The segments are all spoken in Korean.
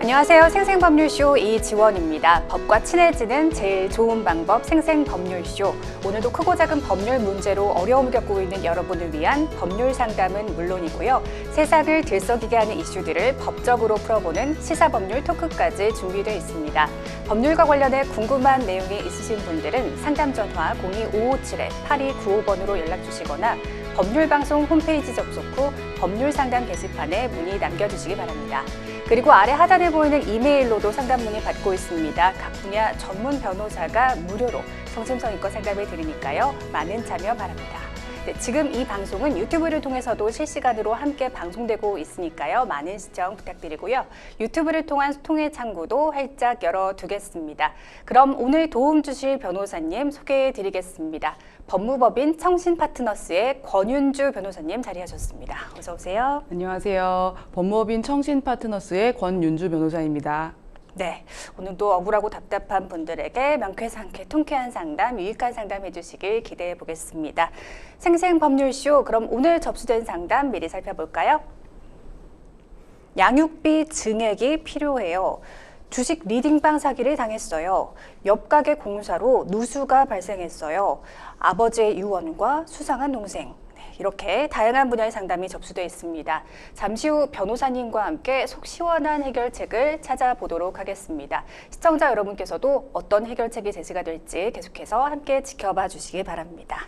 안녕하세요. 생생법률쇼 이지원입니다. 법과 친해지는 제일 좋은 방법 생생법률쇼. 오늘도 크고 작은 법률 문제로 어려움을 겪고 있는 여러분을 위한 법률 상담은 물론이고요. 세상을 들썩이게 하는 이슈들을 법적으로 풀어보는 시사법률 토크까지 준비되어 있습니다. 법률과 관련해 궁금한 내용이 있으신 분들은 상담 전화 02557-8295번으로 연락 주시거나 법률방송 홈페이지 접속 후 법률상담 게시판에 문의 남겨주시기 바랍니다. 그리고 아래 하단에 보이는 이메일로도 상담 문의 받고 있습니다. 각 분야 전문 변호사가 무료로 성심성의껏 상담을 드리니까요. 많은 참여 바랍니다. 네, 지금 이 방송은 유튜브를 통해서도 실시간으로 함께 방송되고 있으니까요. 많은 시청 부탁드리고요. 유튜브를 통한 소통의 창구도 활짝 열어두겠습니다. 그럼 오늘 도움 주실 변호사님 소개해드리겠습니다. 법무법인 청신파트너스의 권윤주 변호사님 자리하셨습니다. 어서 오세요. 안녕하세요. 법무법인 청신파트너스의 권윤주 변호사입니다. 네, 오늘도 억울하고 답답한 분들에게 명쾌상쾌 통쾌한 상담, 유익한 상담 해주시길 기대해 보겠습니다. 생생법률쇼, 그럼 오늘 접수된 상담 미리 살펴볼까요? 양육비 증액이 필요해요. 주식 리딩방 사기를 당했어요. 옆 가게 공사로 누수가 발생했어요. 아버지의 유언과 수상한 동생. 이렇게 다양한 분야의 상담이 접수되어 있습니다. 잠시 후 변호사님과 함께 속 시원한 해결책을 찾아보도록 하겠습니다. 시청자 여러분께서도 어떤 해결책이 제시가 될지 계속해서 함께 지켜봐 주시기 바랍니다.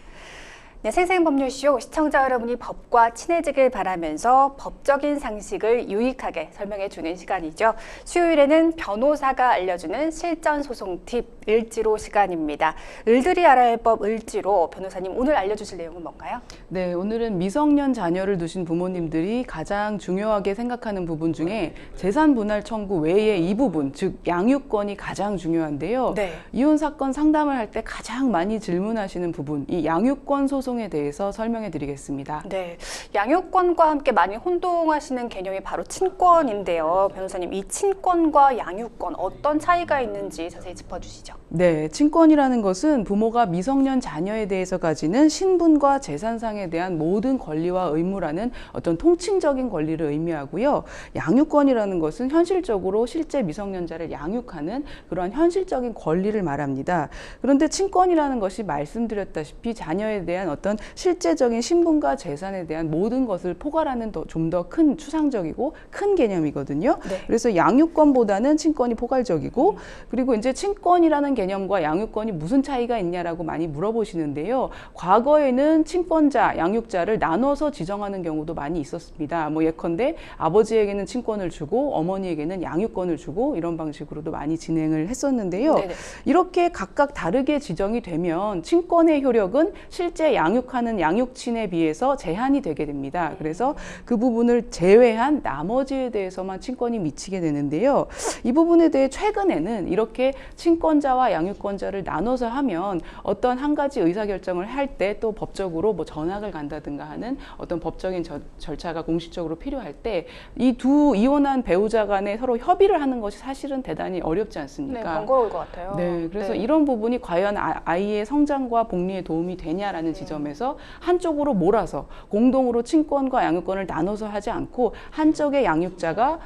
네, 생생법률쇼 시청자 여러분이 법과 친해지길 바라면서 법적인 상식을 유익하게 설명해 주는 시간이죠. 수요일에는 변호사가 알려주는 실전 소송 팁 을지로 시간입니다. 을들이 알아야 할 법 을지로 변호사님 오늘 알려주실 내용은 뭔가요? 네, 오늘은 미성년 자녀를 두신 부모님들이 가장 중요하게 생각하는 부분 중에 재산 분할 청구 외의 이 부분, 즉 양육권이 가장 중요한데요. 네. 이혼 사건 상담을 할 때 가장 많이 질문하시는 부분, 이 양육권 소송에 대해서 설명해 드리겠습니다. 네, 양육권과 함께 많이 혼동하시는 개념이 바로 친권인데요. 변호사님, 이 친권과 양육권 어떤 차이가 있는지 자세히 짚어주시죠. 네, 친권이라는 것은 부모가 미성년 자녀에 대해서 가지는 신분과 재산상에 대한 모든 권리와 의무라는 어떤 통칭적인 권리를 의미하고요. 양육권이라는 것은 현실적으로 실제 미성년자를 양육하는 그러한 현실적인 권리를 말합니다. 그런데 친권이라는 것이 말씀드렸다시피 자녀에 대한 어떤 실제적인 신분과 재산에 대한 모든 것을 포괄하는 좀 더 큰 추상적이고 큰 개념이거든요. 네. 그래서 양육권보다는 친권이 포괄적이고 그리고 이제 친권이라는 개념과 양육권이 무슨 차이가 있냐라고 많이 물어보시는데요. 과거에는 친권자, 양육자를 나눠서 지정하는 경우도 많이 있었습니다. 뭐 예컨대 아버지에게는 친권을 주고 어머니에게는 양육권을 주고 이런 방식으로도 많이 진행을 했었는데요. 네네. 이렇게 각각 다르게 지정이 되면 친권의 효력은 실제 양육하는 양육친에 비해서 제한이 되게 됩니다. 그래서 그 부분을 제외한 나머지에 대해서만 친권이 미치게 되는데요. 이 부분에 대해 최근에는 이렇게 친권자와 양육권자를 나눠서 하면 어떤 한 가지 의사결정을 할 때 또 법적으로 뭐 전학을 간다든가 하는 어떤 법적인 절차가 공식적으로 필요할 때 이 두 이혼한 배우자 간에 서로 협의를 하는 것이 사실은 대단히 어렵지 않습니까? 네, 번거로울 것 같아요. 네, 그래서 네. 이런 부분이 과연 아이의 성장과 복리에 도움이 되냐라는 지점에서 한쪽으로 몰아서 공동으로 친권과 양육권을 나눠서 하지 않고 한쪽의 양육자가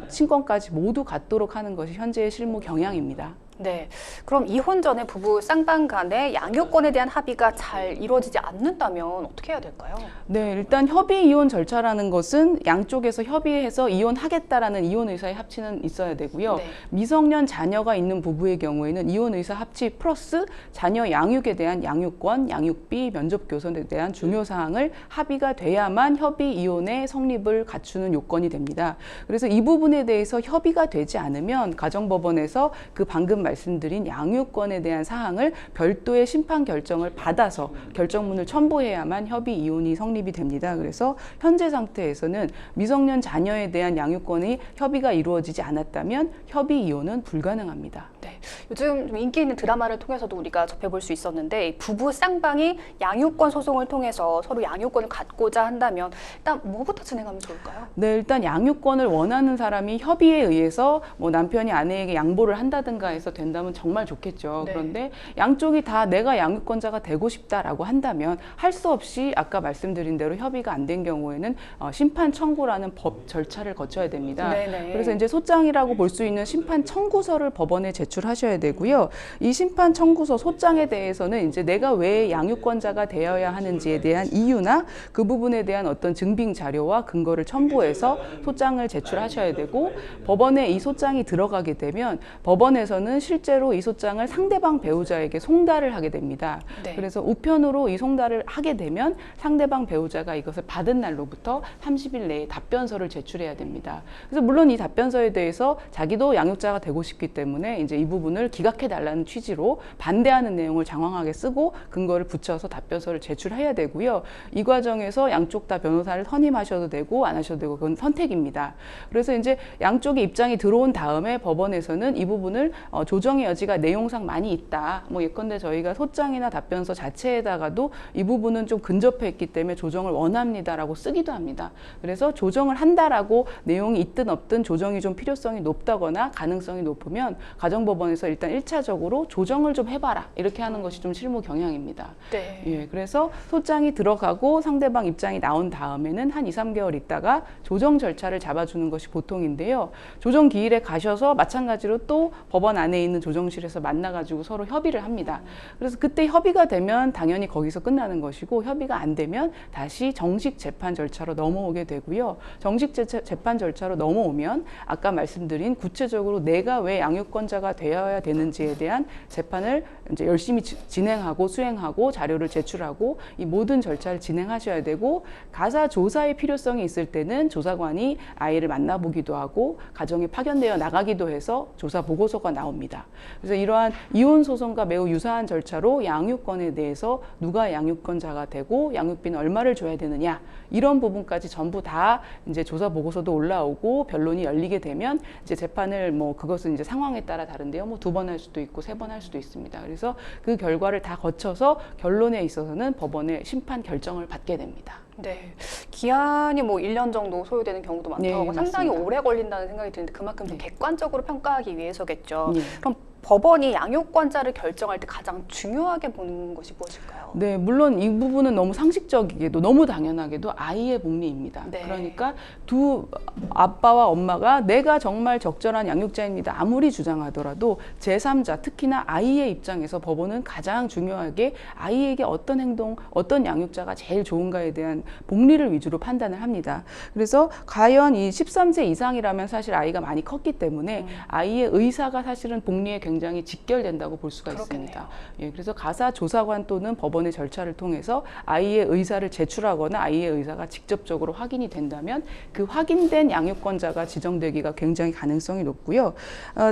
친권까지 모두 갖도록 하는 것이 현재의 실무 경향입니다. 네, 그럼 이혼 전에 부부 쌍방 간에 양육권에 대한 합의가 잘 이루어지지 않는다면 어떻게 해야 될까요? 네, 일단 협의 이혼 절차라는 것은 양쪽에서 협의해서 이혼하겠다라는 이혼 의사의 합치는 있어야 되고요. 네. 미성년 자녀가 있는 부부의 경우에는 이혼 의사 합치 플러스 자녀 양육에 대한 양육권, 양육비, 면접 교선에 대한 중요 사항을 합의가 돼야만 협의 이혼의 성립을 갖추는 요건이 됩니다. 그래서 이 부분에 대해서 협의가 되지 않으면 가정법원에서 그 방금 말씀드린 양육권에 대한 사항을 별도의 심판 결정을 받아서 결정문을 첨부해야만 협의 이혼이 성립이 됩니다. 그래서 현재 상태에서는 미성년 자녀에 대한 양육권이 협의가 이루어지지 않았다면 협의 이혼은 불가능합니다. 네, 요즘 좀 인기 있는 드라마를 통해서도 우리가 접해볼 수 있었는데 부부 쌍방이 양육권 소송을 통해서 서로 양육권을 갖고자 한다면 일단 뭐부터 진행하면 좋을까요? 네, 일단 양육권을 원하는 사람이 협의에 의해서 뭐 남편이 아내에게 양보를 한다든가 해서 된다면 정말 좋겠죠. 네. 그런데 양쪽이 다 내가 양육권자가 되고 싶다라고 한다면 할 수 없이 아까 말씀드린 대로 협의가 안 된 경우에는 심판 청구라는 법 절차를 거쳐야 됩니다. 네네. 그래서 이제 소장이라고 볼 수 있는 심판 청구서를 법원에 제출하셔야 되고요. 이 심판 청구서 소장에 대해서는 이제 내가 왜 양육권자가 되어야 하는지에 대한 이유나 그 부분에 대한 어떤 증빙 자료와 근거를 첨부해서 소장을 제출하셔야 되고, 법원에 이 소장이 들어가게 되면 법원에서는 실제로 이 소장을 상대방 배우자에게 송달을 하게 됩니다. 네. 그래서 우편으로 이 송달을 하게 되면 상대방 배우자가 이것을 받은 날로부터 30일 내에 답변서를 제출해야 됩니다. 그래서 물론 이 답변서에 대해서 자기도 양육자가 되고 싶기 때문에 이제 이 부분을 기각해 달라는 취지로 반대하는 내용을 장황하게 쓰고 근거를 붙여서 답변서를 제출해야 되고요. 이 과정에서 양쪽 다 변호사를 선임하셔도 되고 안 하셔도 되고 그건 선택입니다. 그래서 이제 양쪽의 입장이 들어온 다음에 법원에서는 이 부분을 조정의 여지가 내용상 많이 있다. 뭐 예컨대 저희가 소장이나 답변서 자체에다가도 이 부분은 좀 근접해 있기 때문에 조정을 원합니다라고 쓰기도 합니다. 그래서 조정을 한다라고 내용이 있든 없든 조정이 좀 필요성이 높다거나 가능성이 높으면 가정법원에서 일단 1차적으로 조정을 좀 해봐라 이렇게 하는 것이 좀 실무 경향입니다. 네. 예, 그래서 소장이 들어가고 상대방 입장이 나온 다음에는 한 2, 3개월 있다가 조정 절차를 잡아주는 것이 보통인데요. 조정 기일에 가셔서 마찬가지로 또 법원 안에 있는 조정실에서 만나가지고 서로 협의를 합니다. 그래서 그때 협의가 되면 당연히 거기서 끝나는 것이고, 협의가 안 되면 다시 정식 재판 절차로 넘어오게 되고요. 정식 재판 절차로 넘어오면 아까 말씀드린 구체적으로 내가 왜 양육권자가 되어야 되는지에 대한 재판을 이제 열심히 진행하고 수행하고 자료를 제출하고 이 모든 절차를 진행하셔야 되고, 가사 조사의 필요성이 있을 때는 조사관이 아이를 만나보기도 하고 가정에 파견되어 나가기도 해서 조사 보고서가 나옵니다. 그래서 이러한 이혼 소송과 매우 유사한 절차로 양육권에 대해서 누가 양육권자가 되고 양육비는 얼마를 줘야 되느냐, 이런 부분까지 전부 다 이제 조사 보고서도 올라오고 변론이 열리게 되면 이제 재판을 그것은 이제 상황에 따라 다른데요. 2번 할 수도 있고 3번 할 수도 있습니다. 그래서 그 결과를 다 거쳐서 결론에 있어서는 법원의 심판 결정을 받게 됩니다. 네. 기한이 1년 정도 소요되는 경우도 많다고 하고 네, 상당히 맞습니다. 오래 걸린다는 생각이 드는데 그만큼 좀 네. 객관적으로 평가하기 위해서겠죠. 네. 그럼 법원이 양육권자를 결정할 때 가장 중요하게 보는 것이 무엇일까요? 네, 물론 이 부분은 너무 상식적이게도 너무 당연하게도 아이의 복리입니다. 네. 그러니까 두 아빠와 엄마가 내가 정말 적절한 양육자입니다 아무리 주장하더라도 제3자, 특히나 아이의 입장에서 법원은 가장 중요하게 아이에게 어떤 행동, 어떤 양육자가 제일 좋은가에 대한 복리를 위주로 판단을 합니다. 그래서 과연 이 13세 이상이라면 사실 아이가 많이 컸기 때문에 아이의 의사가 사실은 복리에 굉장히 직결된다고 볼 수가 그렇겠네요. 있습니다. 예, 그래서 가사 조사관 또는 법원의 절차를 통해서 아이의 의사를 제출하거나 아이의 의사가 직접적으로 확인이 된다면 그 확인된 양육권자가 지정되기가 굉장히 가능성이 높고요.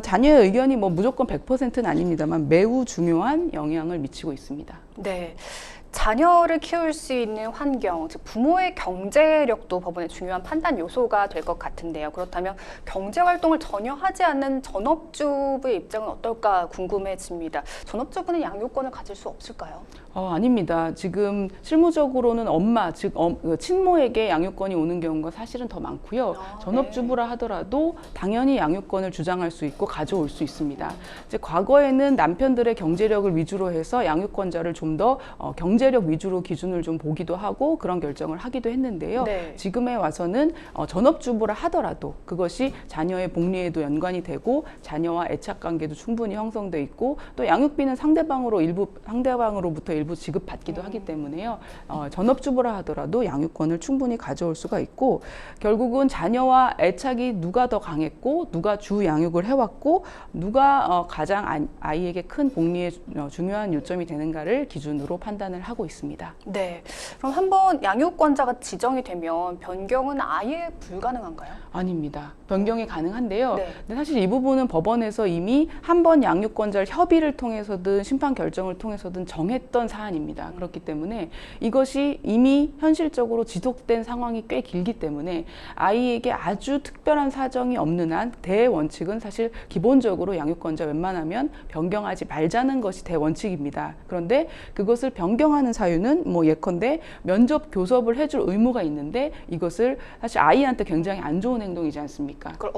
자녀의 의견이 무조건 100%는 아닙니다만 매우 중요한 영향을 미치고 있습니다. 네. 자녀를 키울 수 있는 환경, 즉 부모의 경제력도 법원의 중요한 판단 요소가 될 것 같은데요. 그렇다면 경제 활동을 전혀 하지 않는 전업주부의 입장은 어떨까 궁금해집니다. 전업주부는 양육권을 가질 수 없을까요? 아닙니다. 지금 실무적으로는 엄마, 즉 친모에게 양육권이 오는 경우가 사실은 더 많고요. 전업주부라 하더라도 당연히 양육권을 주장할 수 있고 가져올 수 있습니다. 이제 과거에는 남편들의 경제력을 위주로 해서 양육권자를 좀 더 경제력 위주로 기준을 좀 보기도 하고 그런 결정을 하기도 했는데요. 네. 지금에 와서는 전업주부라 하더라도 그것이 자녀의 복리에도 연관이 되고 자녀와 애착 관계도 충분히 형성돼 있고 또 양육비는 상대방으로부터 일부 지급받기도 하기 때문에요. 전업주부라 하더라도 양육권을 충분히 가져올 수가 있고, 결국은 자녀와 애착이 누가 더 강했고 누가 주 양육을 해왔고 누가 가장 아이에게 큰 복리에 중요한 요점이 되는가를 기준으로 판단을 하고 있습니다. 네. 그럼 한번 양육권자가 지정이 되면 변경은 아예 불가능한가요? 아닙니다. 변경이 가능한데요. 네. 근데 사실 이 부분은 법원에서 이미 한 번 양육권자를 협의를 통해서든 심판 결정을 통해서든 정했던 사안입니다. 그렇기 때문에 이것이 이미 현실적으로 지속된 상황이 꽤 길기 때문에 아이에게 아주 특별한 사정이 없는 한 대원칙은 사실 기본적으로 양육권자 웬만하면 변경하지 말자는 것이 대원칙입니다. 그런데 그것을 변경하는 신청하는 사유는 뭐 예컨대 면접 교섭을 해줄 의무가 있는데 이것을 사실 아이한테 굉장히 안 좋은 행동이지 않습니까? 그걸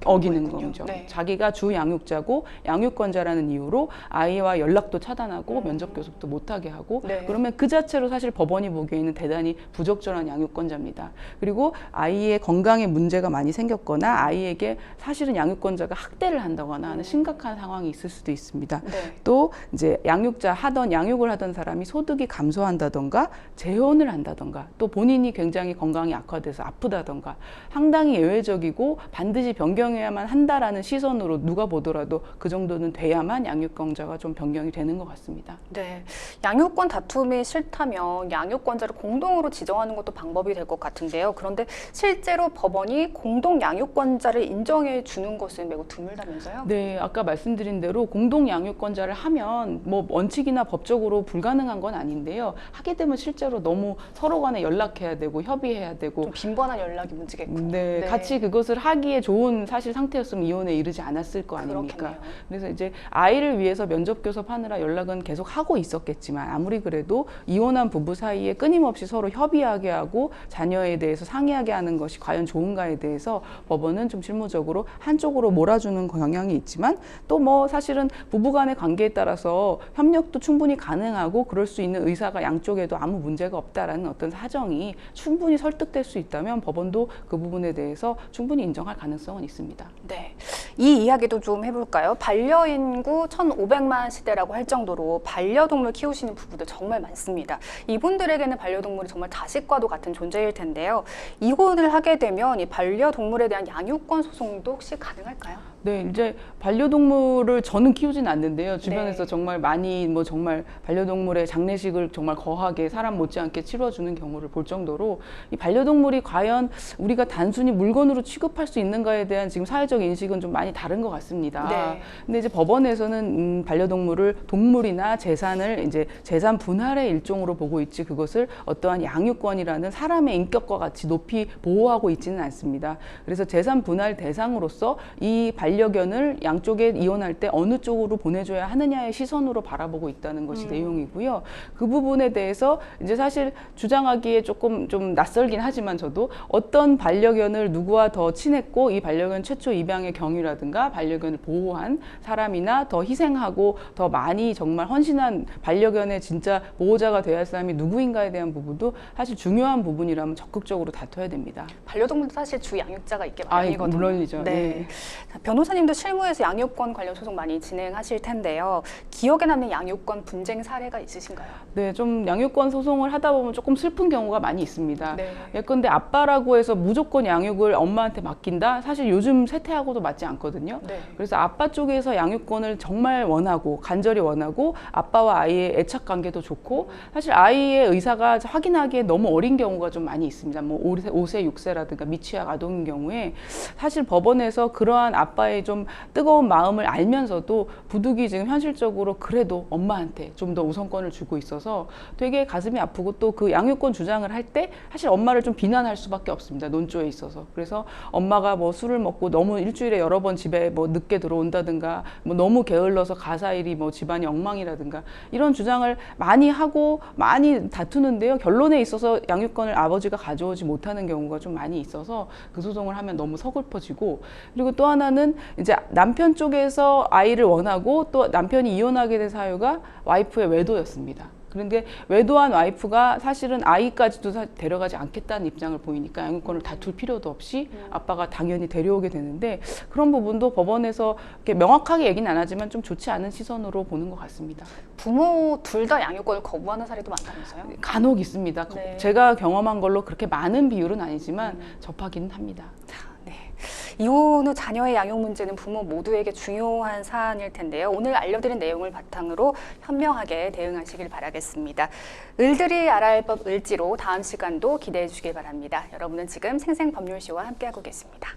어기는 거죠. 네. 자기가 주 양육자고 양육권자라는 이유로 아이와 연락도 차단하고 면접 교섭도 못하게 하고 네. 그러면 그 자체로 사실 법원이 보기에는 대단히 부적절한 양육권자입니다. 그리고 아이의 건강에 문제가 많이 생겼거나 아이에게 사실은 양육권자가 학대를 한다거나 하는 심각한 상황이 있을 수도 있습니다. 네. 또 이제 양육을 하던 사람이 소득이 감소한다던가 재혼을 한다던가 또 본인이 굉장히 건강이 악화돼서 아프다던가 상당히 예외적이고 반드시 변경해야만 한다라는 시선으로 누가 보더라도 그 정도는 돼야만 양육권자가 좀 변경이 되는 것 같습니다. 네, 양육권 다툼이 싫다면 양육권자를 공동으로 지정하는 것도 방법이 될 것 같은데요. 그런데 실제로 법원이 공동 양육권자를 인정해 주는 것은 매우 드물다면서요? 네, 아까 말씀드린 대로 공동 양육권자를 하면 뭐 원칙이나 법적으로 불가능한 건 아닌데요. 하게 되면 실제로 너무 서로 간에 연락해야 되고 협의해야 되고 좀 빈번한 연락이 문제겠군요. 네, 같이 그것을 하기에 좋은 사실 상태였으면 이혼에 이르지 않았을 거 아닙니까? 그렇겠네요. 그래서 이제 아이를 위해서 면접 교섭하느라 연락은 계속 하고 있었겠지만 아무리 그래도 이혼한 부부 사이에 끊임없이 서로 협의하게 하고 자녀에 대해서 상의하게 하는 것이 과연 좋은가에 대해서 법원은 좀 실무적으로 한쪽으로 몰아주는 경향이 있지만 또 뭐 사실은 부부간의 관계에 따라서 협력도 충분히 가능하고 그럴 수 있는 의사가 양쪽에도 아무 문제가 없다라는 어떤 사정이 충분히 설득될 수 있다면 법원도 그 부분에 대해서 충분히 인정할 가능성은 있습니다. 네, 이 이야기도 좀 해볼까요? 반려인구 1,500만 시대라고 할 정도로 반려동물 키우시는 부부들 정말 많습니다. 이분들에게는 반려동물이 정말 자식과도 같은 존재일 텐데요. 이혼을 하게 되면 이 반려동물에 대한 양육권 소송도 혹시 가능할까요? 네, 이제 반려동물을 저는 키우진 않는데요. 주변에서 네. 정말 많이 뭐 정말 반려동물의 장례식을 정말 거하게 사람 못지않게 치러주는 경우를 볼 정도로 이 반려동물이 과연 우리가 단순히 물건으로 취급할 수 있는가에 대한 지금 사회적 인식은 좀 많이 다른 것 같습니다. 네. 근데 이제 법원에서는 반려동물을 동물이나 재산을 이제 재산 분할의 일종으로 보고 있지 그것을 어떠한 양육권이라는 사람의 인격과 같이 높이 보호하고 있지는 않습니다. 그래서 재산 분할 대상으로서 이 반려견을 양쪽에 이혼할 때 어느 쪽으로 보내줘야 하느냐의 시선으로 바라보고 있다는 것이 내용이고요. 그 부분에 대해서 이제 사실 주장하기에 조금 좀 낯설긴 하지만 저도 어떤 반려견을 누구와 더 친했고 이 반려견 최초 입양의 경위라든가 반려견을 보호한 사람이나 더 희생하고 더 많이 정말 헌신한 반려견의 진짜 보호자가 돼야 할 사람이 누구인가에 대한 부분도 사실 중요한 부분이라면 적극적으로 다퉈야 됩니다. 반려동물도 사실 주 양육자가 있게 마련이거든요. 물론이죠. 네. 네. 자, 변호사님도 실무에서 양육권 관련 소송 많이 진행하실 텐데요. 기억에 남는 양육권 분쟁 사례가 있으신가요? 네, 좀 양육권 소송을 하다 보면 조금 슬픈 경우가 많이 있습니다. 네. 예컨대 아빠라고 해서 무조건 양육을 엄마한테 맡긴다? 사실 요즘 세태하고도 맞지 않거든요. 네. 그래서 아빠 쪽에서 양육권을 정말 원하고 간절히 원하고 아빠와 아이의 애착 관계도 좋고 사실 아이의 의사가 확인하기에 너무 어린 경우가 좀 많이 있습니다. 뭐 5세, 6세라든가 미취학 아동인 경우에 사실 법원에서 그러한 아빠의 좀 뜨거운 마음을 알면서도 부득이 지금 현실적으로 그래도 엄마한테 좀 더 우선권을 주고 있어서 되게 가슴이 아프고 또 그 양육권 주장을 할 때 사실 엄마를 좀 비난할 수밖에 없습니다. 논조에 있어서. 그래서 엄마가 뭐 술을 먹고 너무 일주일에 여러 번 집에 뭐 늦게 들어온다든가 뭐 너무 게을러서 가사일이 뭐 집안이 엉망이라든가 이런 주장을 많이 하고 많이 다투는데요. 결론에 있어서 양육권을 아버지가 가져오지 못하는 경우가 좀 많이 있어서 그 소송을 하면 너무 서글퍼지고 그리고 또 하나는 이제 남편 쪽에서 아이를 원하고 또 남편이 이혼하게 된 사유가 와이프의 외도였습니다. 그런데 외도한 와이프가 사실은 아이까지도 데려가지 않겠다는 입장을 보이니까 양육권을 다툴 필요도 없이 아빠가 당연히 데려오게 되는데 그런 부분도 법원에서 이렇게 명확하게 얘기는 안 하지만 좀 좋지 않은 시선으로 보는 것 같습니다. 부모 둘 다 양육권을 거부하는 사례도 많다면서요? 간혹 있습니다. 네. 제가 경험한 걸로 그렇게 많은 비율은 아니지만 접하기는 합니다. 네. 이혼 후 자녀의 양육 문제는 부모 모두에게 중요한 사안일 텐데요. 오늘 알려드린 내용을 바탕으로 현명하게 대응하시길 바라겠습니다. 을들이 알아야 할 법 을지로 다음 시간도 기대해 주시길 바랍니다. 여러분은 지금 생생법률쇼와 함께하고 계십니다.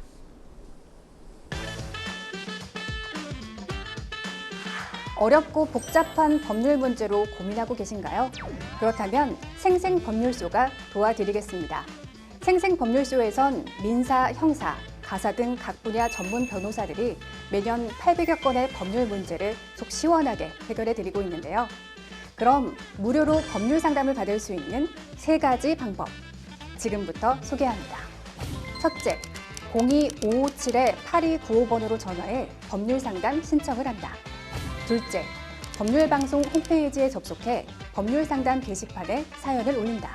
어렵고 복잡한 법률 문제로 고민하고 계신가요? 그렇다면 생생법률쇼가 도와드리겠습니다. 생생법률쇼에선 민사, 형사, 가사 등 각 분야 전문 변호사들이 매년 800여 건의 법률 문제를 속 시원하게 해결해 드리고 있는데요. 그럼 무료로 법률 상담을 받을 수 있는 3가지 방법 지금부터 소개합니다. 첫째, 02-557-8295번으로 전화해 법률 상담 신청을 한다. 둘째, 법률방송 홈페이지에 접속해 법률 상담 게시판에 사연을 올린다.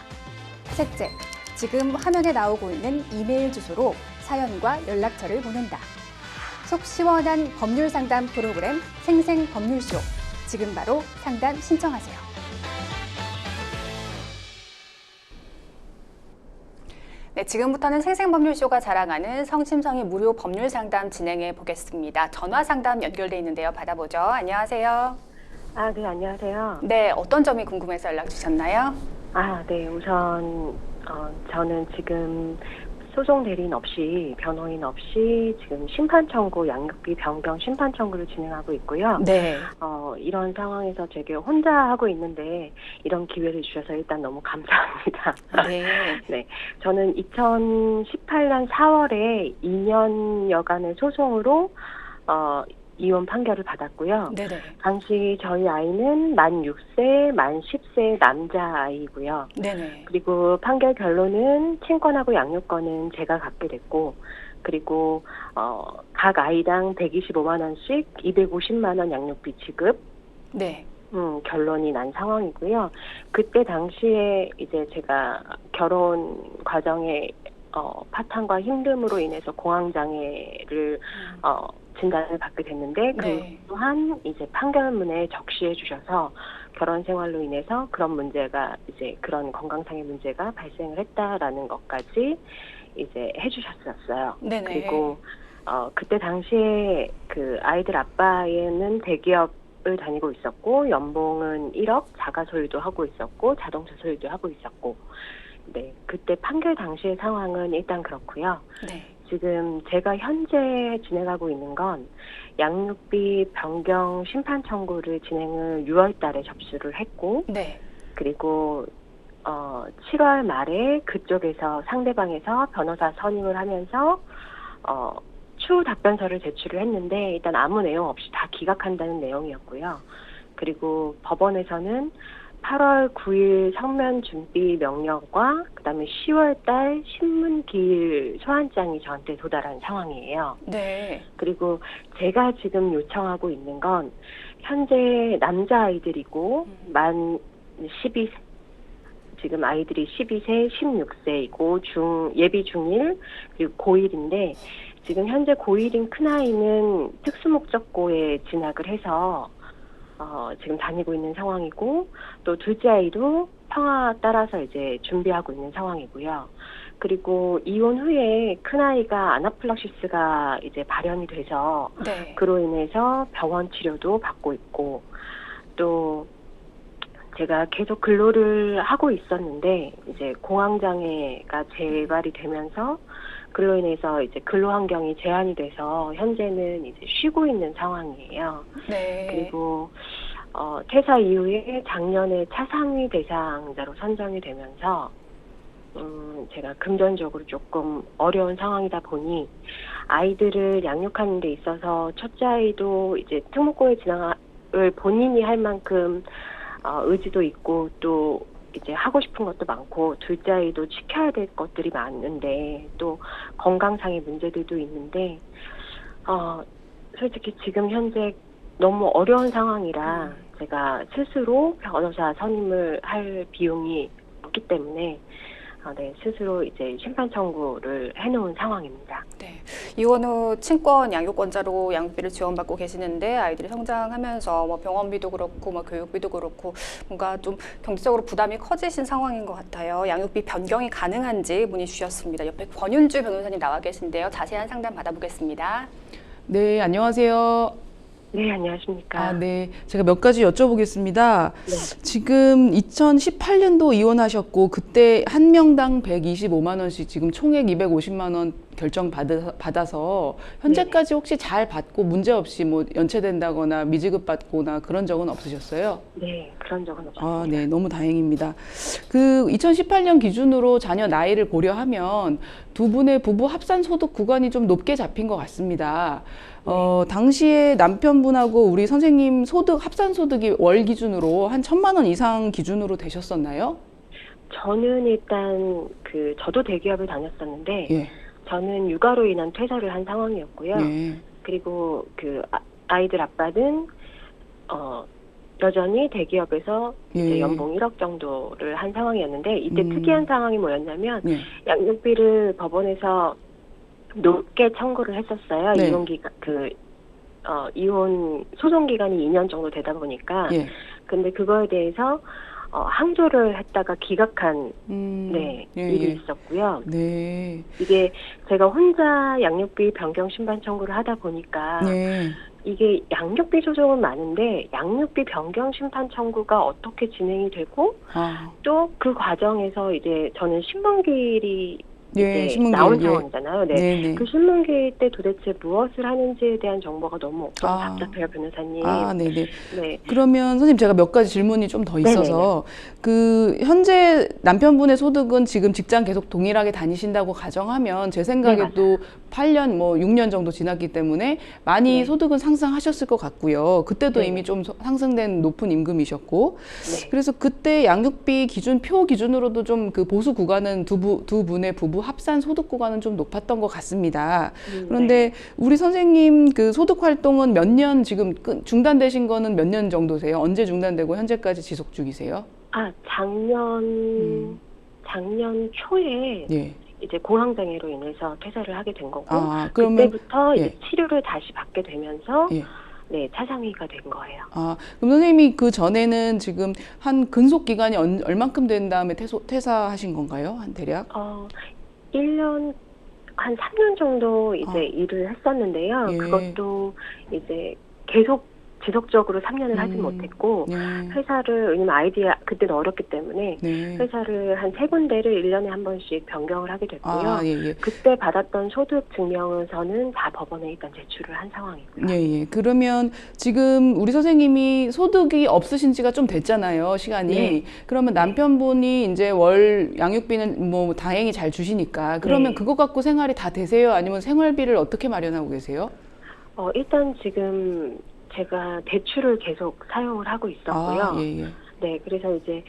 셋째, 지금 화면에 나오고 있는 이메일 주소로 사연과 연락처를 보낸다. 속 시원한 법률 상담 프로그램 생생법률쇼. 지금 바로 상담 신청하세요. 네, 지금부터는 생생법률쇼가 자랑하는 성심성의 무료 법률 상담 진행해 보겠습니다. 전화 상담 연결돼 있는데요. 받아보죠. 안녕하세요. 네, 안녕하세요. 네, 어떤 점이 궁금해서 연락 주셨나요? 네, 우선 저는 지금 소송 대리인 없이 변호인 없이 지금 심판 청구 양육비 변경 심판 청구를 진행하고 있고요. 네. 이런 상황에서 제게 혼자 하고 있는데 이런 기회를 주셔서 일단 너무 감사합니다. 네. 네, 저는 2018년 4월에 2년여간의 소송으로 이혼 판결을 받았고요. 네네. 당시 저희 아이는 만 6세, 만 10세 남자아이고요. 네네. 그리고 판결 결론은 친권하고 양육권은 제가 갖게 됐고, 그리고 각 아이당 125만 원씩 250만 원 양육비 지급 네. 결론이 난 상황이고요. 그때 당시에 이제 제가 결혼 과정에 파탄과 힘듦으로 인해서 공황장애를 진단을 받게 됐는데 네. 그 또한 이제 판결문에 적시해 주셔서 결혼 생활로 인해서 그런 문제가 이제 그런 건강상의 문제가 발생을 했다라는 것까지 이제 해주셨었어요. 네네. 그리고 그때 당시에 그 아이들 아빠에는 대기업을 다니고 있었고 연봉은 1억, 자가 소유도 하고 있었고 자동차 소유도 하고 있었고, 네, 그때 판결 당시의 상황은 일단 그렇고요. 네. 지금 제가 현재 진행하고 있는 건 양육비 변경 심판 청구를 진행을 6월 달에 접수를 했고, 네. 그리고 7월 말에 그쪽에서 상대방에서 변호사 선임을 하면서 추후 답변서를 제출을 했는데 일단 아무 내용 없이 다 기각한다는 내용이었고요. 그리고 법원에서는 8월 9일 성면 준비 명령과 그다음에 10월 달 신문 기일 소환장이 저한테 도달한 상황이에요. 네. 그리고 제가 지금 요청하고 있는 건 현재 남자아이들이고 만 12세, 지금 아이들이 12세, 16세이고 예비 중1 그리고 고1인데 지금 현재 고1인 큰아이는 특수목적고에 진학을 해서 지금 다니고 있는 상황이고, 또 둘째 아이도 평화 따라서 이제 준비하고 있는 상황이고요. 그리고 이혼 후에 큰아이가 아나필락시스가 이제 발현이 돼서 네. 그로 인해서 병원 치료도 받고 있고, 또 제가 계속 근로를 하고 있었는데 이제 공황장애가 재발이 되면서 그로 인해서 이제 근로 환경이 제한이 돼서 현재는 이제 쉬고 있는 상황이에요. 네. 그리고 퇴사 이후에 작년에 차상위 대상자로 선정이 되면서 제가 금전적으로 조금 어려운 상황이다 보니 아이들을 양육하는 데 있어서 첫째 아이도 이제 특목고에 진학을 본인이 할 만큼 의지도 있고 또 이제 하고 싶은 것도 많고, 둘째 아이도 지켜야 될 것들이 많은데 또 건강상의 문제들도 있는데 솔직히 지금 현재 너무 어려운 상황이라 제가 스스로 변호사 선임을 할 비용이 없기 때문에 네, 스스로 이제 심판 청구를 해놓은 상황입니다. 네. 이혼 후 친권 양육권자로 양육비를 지원받고 계시는데 아이들이 성장하면서 뭐 병원비도 그렇고 뭐 교육비도 그렇고 뭔가 좀 경제적으로 부담이 커지신 상황인 것 같아요. 양육비 변경이 가능한지 문의 주셨습니다. 옆에 권윤주 변호사님 나와 계신데요. 자세한 상담 받아보겠습니다. 네, 안녕하세요. 네, 안녕하십니까. 네. 제가 몇 가지 여쭤보겠습니다. 네. 지금 2018년도 이혼하셨고 그때 한 명당 125만 원씩 지금 총액 250만 원 결정 받아서 현재까지 혹시 잘 받고 문제 없이 뭐 연체된다거나 미지급 받거나 그런 적은 없으셨어요? 네, 그런 적은 없었습니다. 아, 네, 너무 다행입니다. 그 2018년 기준으로 자녀 나이를 고려하면 두 분의 부부 합산 소득 구간이 좀 높게 잡힌 것 같습니다. 당시에 남편분하고 우리 선생님 소득, 합산 소득이 월 기준으로 한 1,000만 원 이상 기준으로 되셨었나요? 저는 일단 저도 대기업을 다녔었는데 예, 저는 육아로 인한 퇴사를 한 상황이었고요. 예, 그리고 아이들 아빠는 여전히 대기업에서 이제 예. 연봉 1억 정도를 한 상황이었는데 이때 음. 특이한 상황이 뭐였냐면 예, 양육비를 법원에서 높게 청구를 했었어요. 네. 이혼 소송 기간이 2년 정도 되다 보니까. 예. 근데 그거에 대해서 항소를 했다가 기각한 예, 일이 예. 있었고요. 네. 이게 제가 혼자 양육비 변경 심판 청구를 하다 보니까 예. 이게 양육비 소송은 많은데 양육비 변경 심판 청구가 어떻게 진행이 되고 아, 또 그 과정에서 이제 저는 신문기일이 예, 이제 신문기일, 나온 예. 상황이잖아요. 네. 네네. 그 신문기일 때 도대체 무엇을 하는지에 대한 정보가 너무 없어서 아. 답답해요, 변호사님. 아, 네네. 네. 그러면 선생님 제가 몇 가지 질문이 좀 더 있어서 그 현재 남편분의 소득은 지금 직장 계속 동일하게 다니신다고 가정하면 제 생각에도 8년 뭐 6년 정도 지났기 때문에 많이 네. 소득은 상승하셨을 것 같고요. 그때도 네. 이미 좀 상승된 높은 임금이셨고 네. 그래서 그때 양육비 기준 표 기준으로도 좀 그 보수 구간은 두 분의 부부 합산 소득 구간은 좀 높았던 것 같습니다. 그런데 네. 우리 선생님 그 소득 활동은 몇 년 지금 중단되신 거는 몇 년 정도세요? 언제 중단되고 현재까지 지속 중이세요? 작년 초에 예. 이제 공황장애로 인해서 퇴사를 하게 된 거고 아, 그러면 그때부터 예. 이제 치료를 다시 받게 되면서 예. 네, 차상위가 된 거예요. 아, 그럼 선생님이 그 전에는 지금 한 근속 기간이 얼만큼 된 다음에 퇴사하신 건가요? 한 대략? 1년 한 3년 정도 이제 일을 했었는데요. 예. 그것도 이제 계속 지속적으로 3년을 하진 못했고 예. 회사를 왜냐면 그때는 어렸기 때문에 네. 회사를 한 3군데를 1년에 한 번씩 변경을 하게 됐고요. 아, 예, 예. 그때 받았던 소득 증명서는 다 법원에 일단 제출을 한 상황이고요. 예, 예. 그러면 지금 우리 선생님이 소득이 없으신 지가 좀 됐잖아요, 시간이. 네. 그러면 네. 남편분이 이제 월 양육비는 뭐 다행히 잘 주시니까 그러면 네. 그거 갖고 생활이 다 되세요? 아니면 생활비를 어떻게 마련하고 계세요? 일단 지금 제가 대출을 계속 사용을 하고 있었고요. 아, 예, 예. 네, 그래서 이제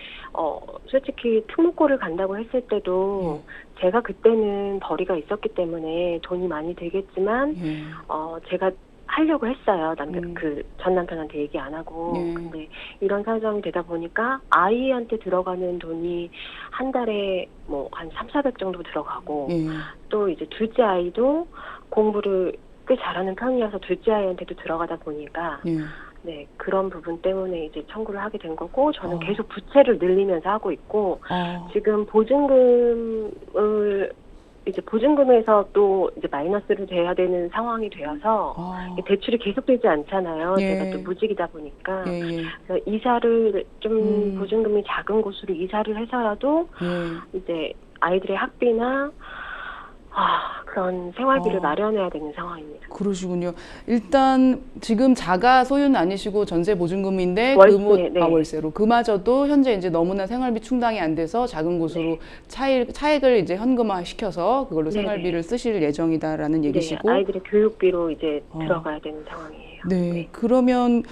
솔직히 특목고를 간다고 했을 때도 예. 제가 그때는 벌이가 있었기 때문에 돈이 많이 들겠지만 예. 제가 하려고 했어요. 음. 전 남편한테 얘기 안 하고. 예. 근데 이런 사정이 되다 보니까 아이한테 들어가는 돈이 한 달에 뭐 한 3,400 정도 들어가고 예. 또 이제 둘째 아이도 공부를 꽤 잘하는 편이어서 둘째 아이한테도 들어가다 보니까 예. 네, 그런 부분 때문에 이제 청구를 하게 된 거고 저는 어. 계속 부채를 늘리면서 하고 있고 지금 보증금에서 또 이제 마이너스를 돼야 되는 상황이 되어서 대출이 계속되지 않잖아요. 예. 제가 또 무직이다 보니까 예, 예. 그래서 이사를 좀 보증금이 작은 곳으로 이사를 해서라도 예. 이제 아이들의 학비나 그런 생활비를 마련해야 되는 상황입니다. 그러시군요. 일단 지금 자가 소유는 아니시고 전세 보증금인데 월세, 네. 월세로 그마저도 현재 이제 너무나 생활비 충당이 안 돼서 작은 곳으로 차액을 이제 현금화 시켜서 그걸로 네네. 생활비를 쓰실 예정이다라는 얘기시고. 네, 아이들의 교육비로 이제 들어가야 되는 상황이에요. 네, 그러면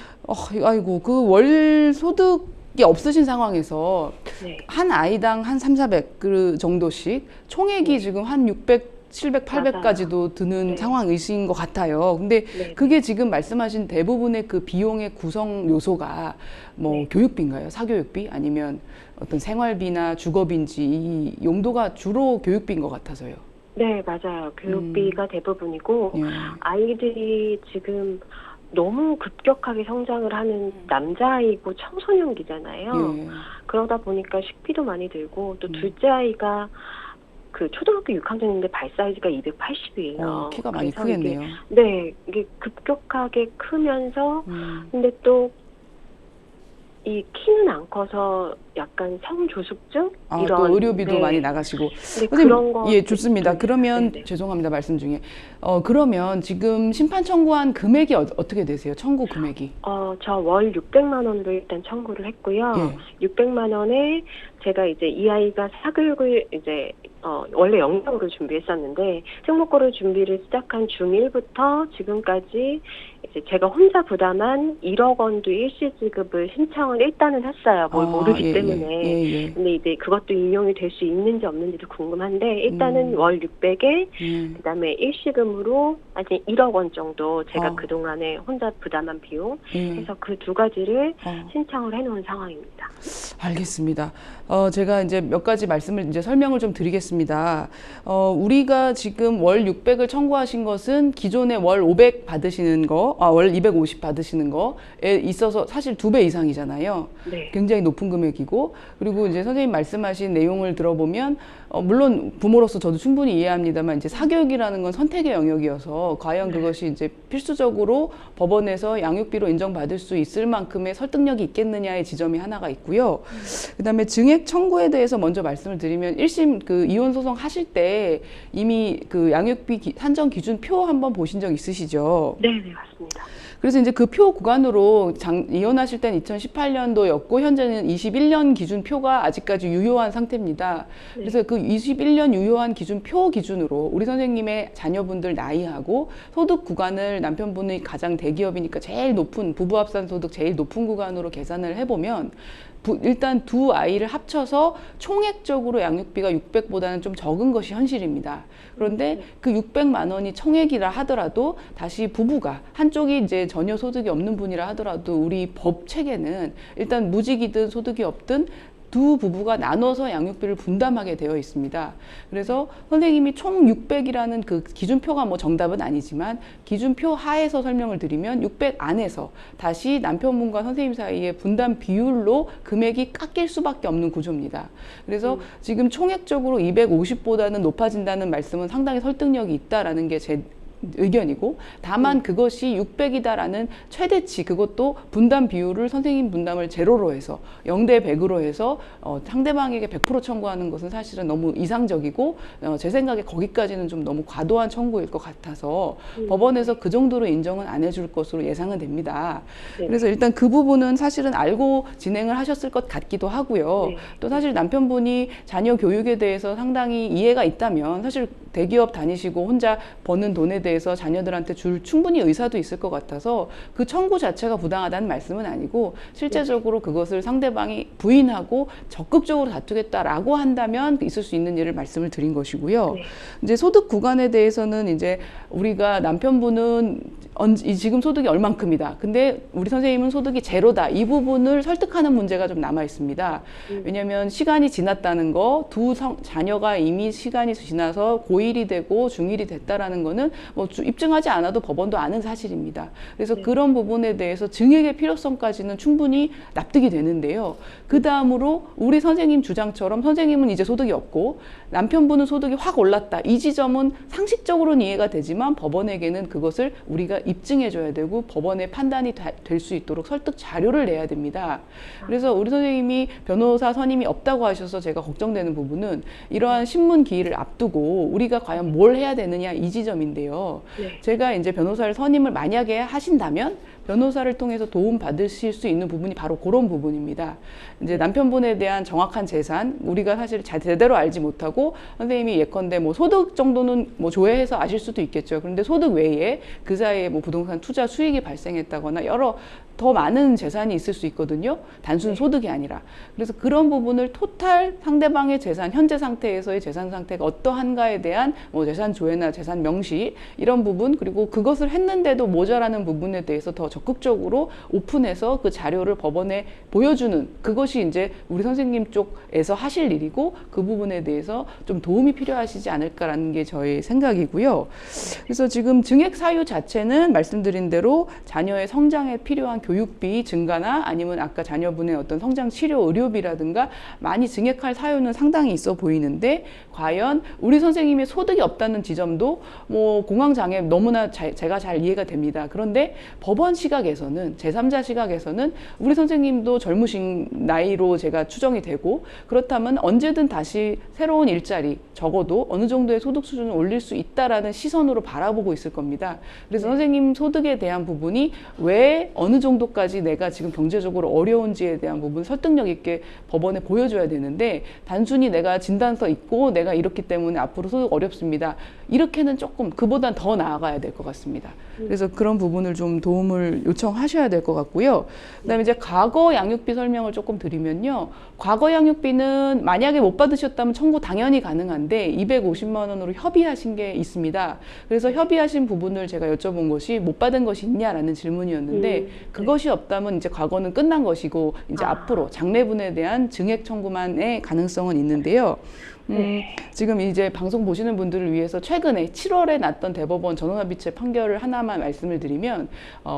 아이고 그 월 소득이 없으신 상황에서 네. 한 아이당 한 3,400 그 정도씩 총액이 네. 지금 한 600, 700, 800까지도 드는 네. 상황이신 것 같아요. 근데 네. 그게 지금 말씀하신 대부분의 그 비용의 구성 요소가 뭐 네. 교육비인가요? 사교육비? 아니면 어떤 생활비나 주거비인지 이 용도가 주로 교육비인 것 같아서요. 네, 맞아요. 교육비가 대부분이고 예. 아이들이 지금 너무 급격하게 성장을 하는 남자아이고 청소년기잖아요. 예. 그러다 보니까 식비도 많이 들고 또 둘째 아이가 그 초등학교 6학년인데 발 사이즈가 280이에요. 키가 많이 크겠네요. 이게 급격하게 크면서 근데 또 이 키는 안 커서 약간 성조숙증 이런 또 의료비도 네. 많이 나가시고. 네, 선생님, 그런 거 예, 좋습니다. 그러면 네네. 죄송합니다. 말씀 중에. 그러면 지금 심판 청구한 금액이 어떻게 되세요? 청구 금액이? 저 월 600만 원으로 일단 청구를 했고요. 예. 600만 원에 제가 이제 이 아이가 사교육을 이제 원래 영역으로 준비했었는데 특목고를 준비를 시작한 중1부터 지금까지 이제 제가 혼자 부담한 1억 원도 일시 지급을 신청을 일단은 했어요. 뭘 모르기 때문에. 근데 이제 그것도 인용이 될 수 있는지 없는지도 궁금한데 일단은 월 600에 그다음에 일시금으로 아직 1억 원 정도 제가 그동안에 혼자 부담한 비용 해서 그 두 가지를 신청을 해놓은 상황입니다. 알겠습니다. 제가 이제 몇 가지 말씀을 이제 설명을 좀 드리겠습니다. 우리가 지금 월 600을 청구하신 것은 기존에 월 500 받으시는 거, 월 250 받으시는 거에 있어서 사실 2배 이상이잖아요. 네. 굉장히 높은 금액이고, 그리고 이제 선생님 말씀하신 내용을 들어보면, 물론 부모로서 저도 충분히 이해합니다만, 이제 사교육이라는 건 선택의 영역이어서 과연 그것이 이제 필수적으로 법원에서 양육비로 인정받을 수 있을 만큼의 설득력이 있겠느냐의 지점이 하나가 있고요. 그다음에 증액 청구에 대해서 먼저 말씀을 드리면 1심 그 이혼 소송 하실 때 이미 그 양육비 산정 기준표 한번 보신 적 있으시죠? 네, 맞습니다. 그래서 이제 그 표 구간으로 이혼하실 땐 2018년도였고 현재는 21년 기준표가 아직까지 유효한 상태입니다. 그래서 그 21년 유효한 기준표 기준으로 우리 선생님의 자녀분들 나이하고 소득 구간을 남편분이 가장 대기업이니까 제일 높은 부부합산 소득 제일 높은 구간으로 계산을 해보면 일단 두 아이를 합쳐서 총액적으로 양육비가 600보다는 좀 적은 것이 현실입니다. 그런데 그 600만 원이 총액이라 하더라도 다시 부부가 한쪽이 이제 전혀 소득이 없는 분이라 하더라도 우리 법 체계는 일단 무직이든 소득이 없든 두 부부가 나눠서 양육비를 분담하게 되어 있습니다. 그래서 선생님이 총 600이라는 그 기준표가 뭐 정답은 아니지만 기준표 하에서 설명을 드리면 600 안에서 다시 남편분과 선생님 사이의 분담 비율로 금액이 깎일 수밖에 없는 구조입니다. 그래서 지금 총액적으로 250보다는 높아진다는 말씀은 상당히 설득력이 있다라는 게 제 의견이고, 다만 그것이 600이다라는 최대치, 그것도 분담 비율을 선생님 분담을 제로로 해서 0대 100으로 해서 상대방에게 100% 청구하는 것은 사실은 너무 이상적이고 제 생각에 거기까지는 좀 너무 과도한 청구일 것 같아서 법원에서 그 정도로 인정은 안 해줄 것으로 예상은 됩니다. 그래서 일단 그 부분은 사실은 알고 진행을 하셨을 것 같기도 하고요. 또 사실 남편분이 자녀 교육에 대해서 상당히 이해가 있다면 사실 대기업 다니시고 혼자 버는 돈에 대해서 자녀들한테 줄 충분히 의사도 있을 것 같아서 그 청구 자체가 부당하다는 말씀은 아니고 실제적으로 그것을 상대방이 부인하고 적극적으로 다투겠다라고 한다면 있을 수 있는 일을 말씀을 드린 것이고요. 이제 소득 구간에 대해서는 이제 우리가 남편분은 지금 소득이 얼만큼이다. 근데 우리 선생님은 소득이 제로다. 이 부분을 설득하는 문제가 좀 남아 있습니다. 왜냐하면 시간이 지났다는 거, 자녀가 이미 시간이 지나서 고1이 되고 중1이 됐다라는 거는 뭐 입증하지 않아도 법원도 아는 사실입니다. 그래서 그런 부분에 대해서 증액의 필요성까지는 충분히 납득이 되는데요. 그 다음으로 우리 선생님 주장처럼 선생님은 이제 소득이 없고 남편분은 소득이 확 올랐다. 이 지점은 상식적으로는 이해가 되지만 법원에게는 그것을 우리가 입증해줘야 되고 법원의 판단이 될 수 있도록 설득 자료를 내야 됩니다. 그래서 우리 선생님이 변호사 선임이 없다고 하셔서 제가 걱정되는 부분은 이러한 신문 기일을 앞두고 우리가 과연 뭘 해야 되느냐 이 지점인데요. 제가 이제 변호사를 선임을 만약에 하신다면 변호사를 통해서 도움 받으실 수 있는 부분이 바로 그런 부분입니다. 이제 남편분에 대한 정확한 재산, 우리가 사실 제대로 알지 못하고 선생님이 예컨대 뭐 소득 정도는 뭐 조회해서 아실 수도 있겠죠. 그런데 소득 외에 그 사이에 뭐 부동산 투자 수익이 발생했다거나 여러 더 많은 재산이 있을 수 있거든요. 단순 소득이 아니라. 그래서 그런 부분을 토탈 상대방의 재산, 현재 상태에서의 재산 상태가 어떠한가에 대한 뭐 재산 조회나 재산 명시 이런 부분, 그리고 그것을 했는데도 모자라는 부분에 대해서 더 적극적으로 오픈해서 그 자료를 법원에 보여주는, 그것이 이제 우리 선생님 쪽에서 하실 일이고 그 부분에 대해서 좀 도움이 필요하시지 않을까라는 게 저의 생각이고요. 그래서 지금 증액 사유 자체는 말씀드린 대로 자녀의 성장에 필요한 교육비 증가나 아니면 아까 자녀분의 어떤 성장 치료 의료비라든가 많이 증액할 사유는 상당히 있어 보이는데 과연 우리 선생님의 소득이 없다는 지점도 뭐 공황장애 너무나 제가 잘 이해가 됩니다. 그런데 법원 시각에서는 제3자 시각에서는 우리 선생님도 젊으신 나이로 제가 추정이 되고 그렇다면 언제든 다시 새로운 일자리 적어도 어느 정도의 소득 수준을 올릴 수 있다라는 시선으로 바라보고 있을 겁니다. 그래서 선생님 소득에 대한 부분이 왜 어느 정도까지 내가 지금 경제적으로 어려운지에 대한 부분 설득력 있게 법원에 보여줘야 되는데 단순히 내가 진단서 있고 내가 이렇기 때문에 앞으로 소득 어렵습니다. 이렇게는 조금 그보단 더 나아가야 될 것 같습니다. 그래서 그런 부분을 좀 도움을 요청하셔야 될 것 같고요. 그다음에 이제 과거 양육비 설명을 조금 드리면요. 과거 양육비는 만약에 못 받으셨다면 청구 당연히 가능한데 250만 원으로 협의하신 게 있습니다. 그래서 협의하신 부분을 제가 여쭤본 것이 못 받은 것이 있냐라는 질문이었는데 그것이 없다면 이제 과거는 끝난 것이고 이제 앞으로 장래분에 대한 증액 청구만의 가능성은 있는데요. 지금 이제 방송 보시는 분들을 위해서 최근에 7월에 났던 대법원 전원합의체 판결을 하나만 말씀을 드리면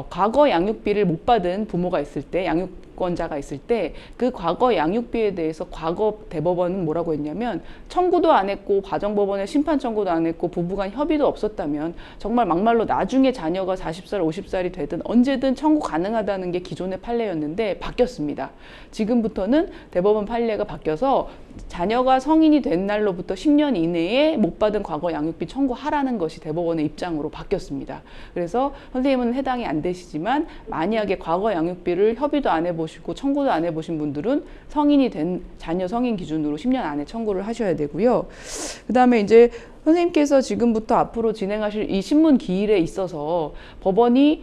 과거 양육비를 못 받은 부모가 있을 때 양육권자가 있을 때 그 과거 양육비에 대해서 과거 대법원은 뭐라고 했냐면 청구도 안 했고 가정법원에 심판 청구도 안 했고 부부간 협의도 없었다면 정말 막말로 나중에 자녀가 40살 50살이 되든 언제든 청구 가능하다는 게 기존의 판례였는데 바뀌었습니다. 지금부터는 대법원 판례가 바뀌어서 자녀가 성인이 된 날로부터 10년 이내에 못 받은 과거 양육비 청구하라는 것이 대법원의 입장으로 바뀌었습니다. 그래서 선생님은 해당이 안 되시지만 만약에 과거 양육비를 협의도 안 해보시고 청구도 안 해보신 분들은 성인이 된 자녀 성인 기준으로 10년 안에 청구를 하셔야 되고요. 그 다음에 이제 선생님께서 지금부터 앞으로 진행하실 이 신문 기일에 있어서 법원이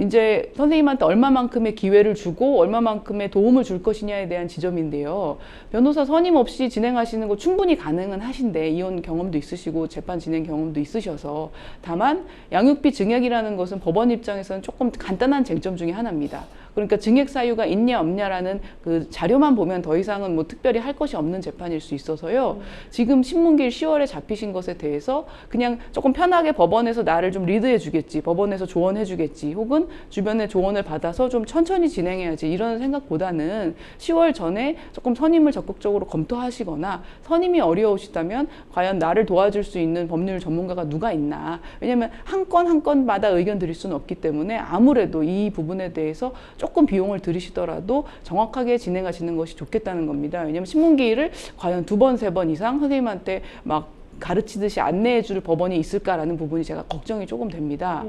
이제 선생님한테 얼마만큼의 기회를 주고 얼마만큼의 도움을 줄 것이냐에 대한 지점인데요. 변호사 선임 없이 진행하시는 거 충분히 가능은 하신데 이혼 경험도 있으시고 재판 진행 경험도 있으셔서 다만 양육비 증액이라는 것은 법원 입장에서는 조금 간단한 쟁점 중에 하나입니다. 그러니까 증액 사유가 있냐 없냐라는 그 자료만 보면 더 이상은 뭐 특별히 할 것이 없는 재판일 수 있어서요. 지금 신문기일 10월에 잡히신 것에 대해서 그냥 조금 편하게 법원에서 나를 좀 리드해 주겠지, 법원에서 조언해 주겠지, 혹은 주변의 조언을 받아서 좀 천천히 진행해야지 이런 생각보다는 10월 전에 조금 선임을 적극적으로 검토하시거나 선임이 어려우시다면 과연 나를 도와줄 수 있는 법률 전문가가 누가 있나. 왜냐하면 한 건 한 건마다 의견 드릴 수는 없기 때문에 아무래도 이 부분에 대해서 조금 비용을 들이시더라도 정확하게 진행하시는 것이 좋겠다는 겁니다. 왜냐하면 신문기일을 과연 2번, 3번 이상 선생님한테 막 가르치듯이 안내해 줄 법원이 있을까라는 부분이 제가 걱정이 조금 됩니다.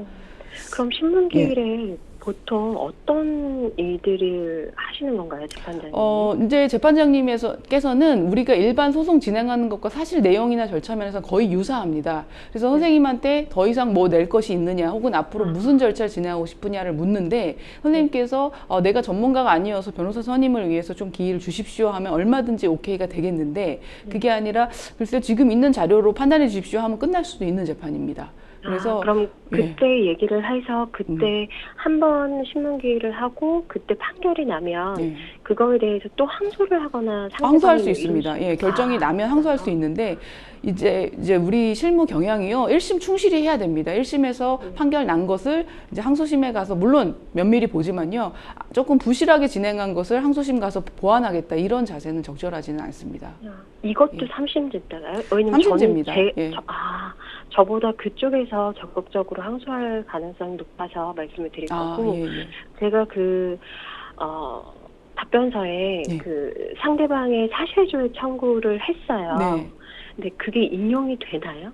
그럼 신문기일에 보통 어떤 일들을 하시는 건가요, 재판장님? 이제 재판장님께서는 우리가 일반 소송 진행하는 것과 사실 내용이나 절차 면에서 거의 유사합니다. 그래서 선생님한테 더 이상 뭐 낼 것이 있느냐, 혹은 앞으로 무슨 절차를 진행하고 싶으냐를 묻는데 선생님께서 내가 전문가가 아니어서 변호사 선임을 위해서 좀 기회를 주십시오 하면 얼마든지 오케이가 되겠는데 그게 아니라 글쎄 지금 있는 자료로 판단해 주십시오 하면 끝날 수도 있는 재판입니다. 그래서 그럼 그때 얘기를 해서 그때 한 번 신문기일을 하고 그때 판결이 나면 그거에 대해서 또 항소를 하거나 항소할 수 있습니다. 예, 결정이 나면 항소할 수 있는데 이제 우리 실무 경향이요. 1심 충실히 해야 됩니다. 1심에서 판결 난 것을 이제 항소심에 가서 물론 면밀히 보지만요. 조금 부실하게 진행한 것을 항소심 가서 보완하겠다. 이런 자세는 적절하지는 않습니다. 이것도 3심제인가요? 왜냐면 3심제입니다. 저보다 그쪽에서 적극적으로 항소할 가능성이 높아서 말씀을 드릴 거고 제가 답변서에 그 상대방의 사실조회 청구를 했어요. 근데 그게 인용이 되나요?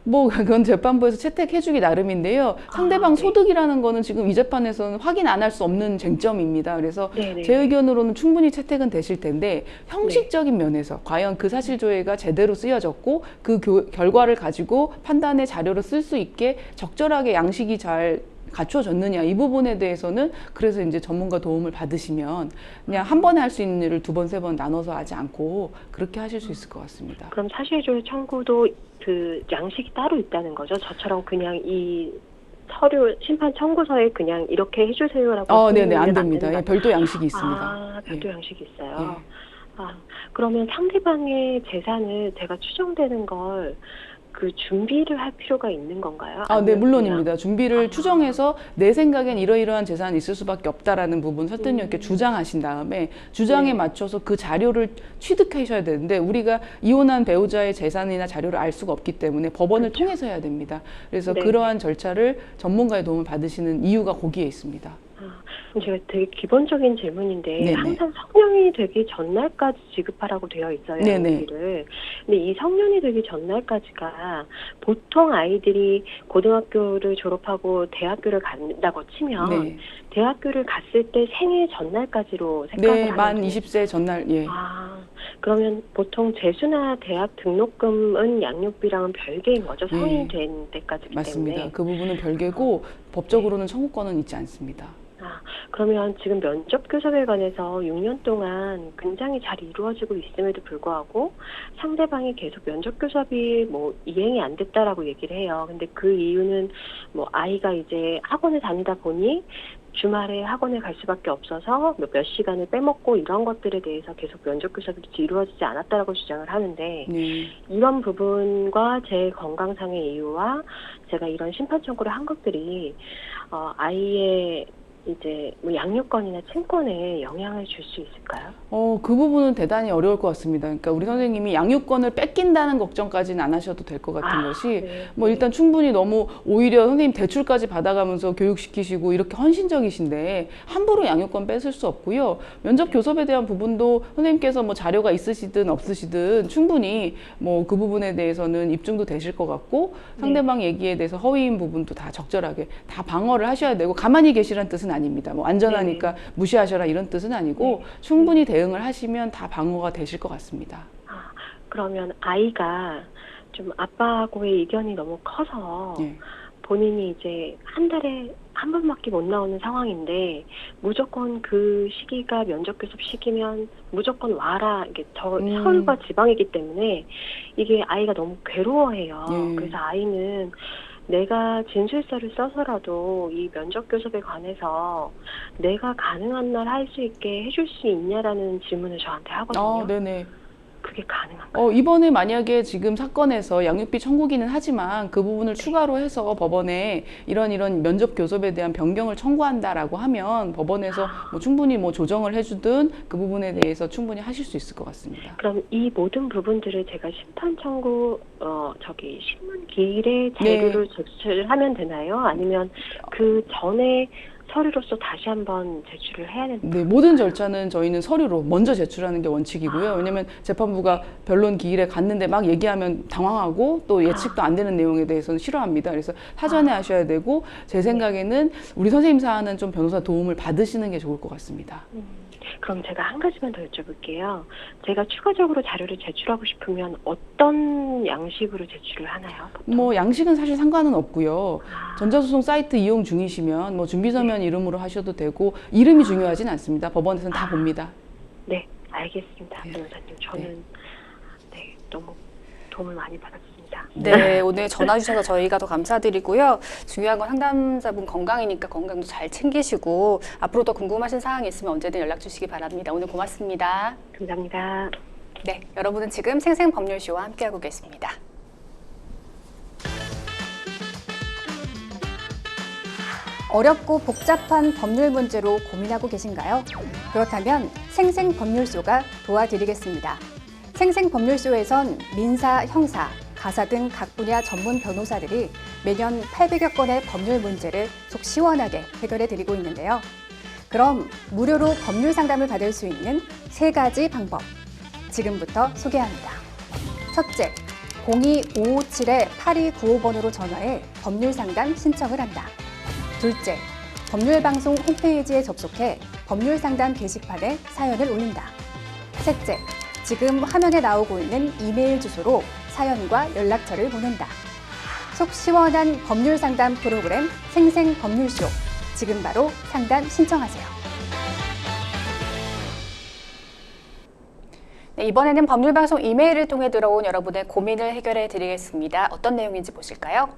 뭐 그건 재판부에서 채택해주기 나름인데요. 상대방 소득이라는 거는 지금 이 재판에서는 확인 안 할 수 없는 쟁점입니다. 그래서 제 의견으로는 충분히 채택은 되실 텐데 형식적인 면에서 과연 그 사실조회가 제대로 쓰여졌고 그 결과를 가지고 판단의 자료로 쓸 수 있게 적절하게 양식이 잘 갖춰졌느냐 이 부분에 대해서는 그래서 이제 전문가 도움을 받으시면 그냥 한 번에 할 수 있는 일을 2번, 3번 나눠서 하지 않고 그렇게 하실 수 있을 것 같습니다. 그럼 사실조회 청구도 그 양식이 따로 있다는 거죠? 저처럼 그냥 이 서류 심판 청구서에 그냥 이렇게 해주세요라고 네네 안 됩니다. 별도 양식이 있습니다. 별도 양식이 있어요. 그러면 상대방의 재산을 제가 추정되는 걸 그 준비를 할 필요가 있는 건가요? 아, 네, 아니면 물론입니다. 준비를 아. 추정해서 내 생각엔 이러이러한 재산이 있을 수밖에 없다라는 부분 설득력 있게 주장하신 다음에 주장에 네. 맞춰서 그 자료를 취득하셔야 되는데 우리가 이혼한 배우자의 재산이나 자료를 알 수가 없기 때문에 법원을 그렇죠. 통해서 해야 됩니다. 그래서 네. 그러한 절차를 전문가의 도움을 받으시는 이유가 거기에 있습니다. 그럼 제가 되게 기본적인 질문인데 네네. 항상 성년이 되기 전날까지 지급하라고 되어 있어요. 네네. 양육비를. 근데 이 성년이 되기 전날까지가 보통 아이들이 고등학교를 졸업하고 대학교를 간다고 치면 네, 대학교를 갔을 때 생애 전날까지로 생각을 네, 하면 만 돼요. 20세 전날, 예. 그러면 보통 재수나 대학 등록금은 양육비랑은 별개인 거죠. 성인이 네. 된 때까지기 맞습니다. 때문에. 그 부분은 별개고 법적으로는 청구권은 있지 않습니다. 그러면 지금 면접 교섭에 관해서 6년 동안 굉장히 잘 이루어지고 있음에도 불구하고 상대방이 계속 면접 교섭이 뭐 이행이 안 됐다라고 얘기를 해요. 근데 그 이유는 뭐 아이가 이제 학원을 다니다 보니 주말에 학원에 갈 수밖에 없어서 몇 시간을 빼먹고 이런 것들에 대해서 계속 면접 교섭이 이루어지지 않았다라고 주장을 하는데 네. 이런 부분과 제 건강상의 이유와 제가 이런 심판 청구를 한 것들이 아이의 이제 뭐 양육권이나 친권에 영향을 줄 수 있을까요? 그 부분은 대단히 어려울 것 같습니다. 그러니까 우리 선생님이 양육권을 뺏긴다는 걱정까지는 안 하셔도 될 것 같은 것이 네. 뭐 일단 충분히 너무 오히려 선생님 대출까지 받아가면서 교육시키시고 이렇게 헌신적이신데 함부로 양육권 뺏을 수 없고요. 면접 교섭에 대한 부분도 선생님께서 뭐 자료가 있으시든 없으시든 충분히 뭐 그 부분에 대해서는 입증도 되실 것 같고 상대방 얘기에 대해서 허위인 부분도 다 적절하게 다 방어를 하셔야 되고 가만히 계시라는 뜻은 아닙니다. 뭐 안전하니까 무시하셔라 이런 뜻은 아니고 충분히 대응을 하시면 다 방어가 되실 것 같습니다. 그러면 아이가 좀 아빠하고의 이견이 너무 커서 예. 본인이 이제 한 달에 한 번밖에 못 나오는 상황인데 무조건 그 시기가 면접 교섭 시기면 무조건 와라. 이게 서울과 지방이기 때문에 이게 아이가 너무 괴로워해요. 예. 그래서 아이는 내가 진술서를 써서라도 이 면접 교섭에 관해서 내가 가능한 날 할 수 있게 해줄 수 있냐라는 질문을 저한테 하거든요. 네네. 그게 가능한가요? 이번에 만약에 지금 사건에서 양육비 청구기는 하지만 그 부분을 추가로 해서 법원에 이런 면접 교섭에 대한 변경을 청구한다라고 하면 법원에서 뭐 충분히 뭐 조정을 해주든 그 부분에 대해서 충분히 하실 수 있을 것 같습니다. 그럼 이 모든 부분들을 제가 심판 청구 신문 기일에 자료를 제출하면 되나요? 아니면 그 전에 서류로서 다시 한번 제출을 해야 되나요? 네, 모든 절차는 저희는 서류로 먼저 제출하는 게 원칙이고요. 왜냐하면 재판부가 변론 기일에 갔는데 막 얘기하면 당황하고 또 예측도 안 되는 내용에 대해서는 싫어합니다. 그래서 사전에 하셔야 되고 제 생각에는 우리 선생님 사안은 좀 변호사 도움을 받으시는 게 좋을 것 같습니다. 그럼 제가 한 가지만 더 여쭤볼게요. 제가 추가적으로 자료를 제출하고 싶으면 어떤 양식으로 제출을 하나요? 보통? 뭐 양식은 사실 상관은 없고요. 전자소송 사이트 이용 중이시면 뭐 준비서면 이름으로 하셔도 되고 이름이 중요하진 않습니다. 법원에서는 다 봅니다. 네, 알겠습니다. 네. 변호사님, 저는 너무 도움을 많이 받았습니다. 네, 오늘 전화 주셔서 저희가 더 감사드리고요. 중요한 건 상담자분 건강이니까 건강도 잘 챙기시고 앞으로 더 궁금하신 사항이 있으면 언제든 연락 주시기 바랍니다. 오늘 고맙습니다. 감사합니다. 네, 여러분은 지금 생생법률쇼와 함께하고 계십니다. 어렵고 복잡한 법률 문제로 고민하고 계신가요? 그렇다면 생생법률쇼가 도와드리겠습니다. 생생법률쇼에선 민사, 형사, 가사 등 각 분야 전문 변호사들이 매년 800여 건의 법률 문제를 속 시원하게 해결해 드리고 있는데요. 그럼 무료로 법률 상담을 받을 수 있는 3가지 방법 지금부터 소개합니다. 첫째, 02-557-8295번으로 전화해 법률 상담 신청을 한다. 둘째, 법률방송 홈페이지에 접속해 법률 상담 게시판에 사연을 올린다. 셋째, 지금 화면에 나오고 있는 이메일 주소로 사연과 연락처를 보낸다. 속 시원한 법률 상담 프로그램 생생법률쇼. 지금 바로 상담 신청하세요. 네, 이번에는 법률방송 이메일을 통해 들어온 여러분의 고민을 해결해 드리겠습니다. 어떤 내용인지 보실까요?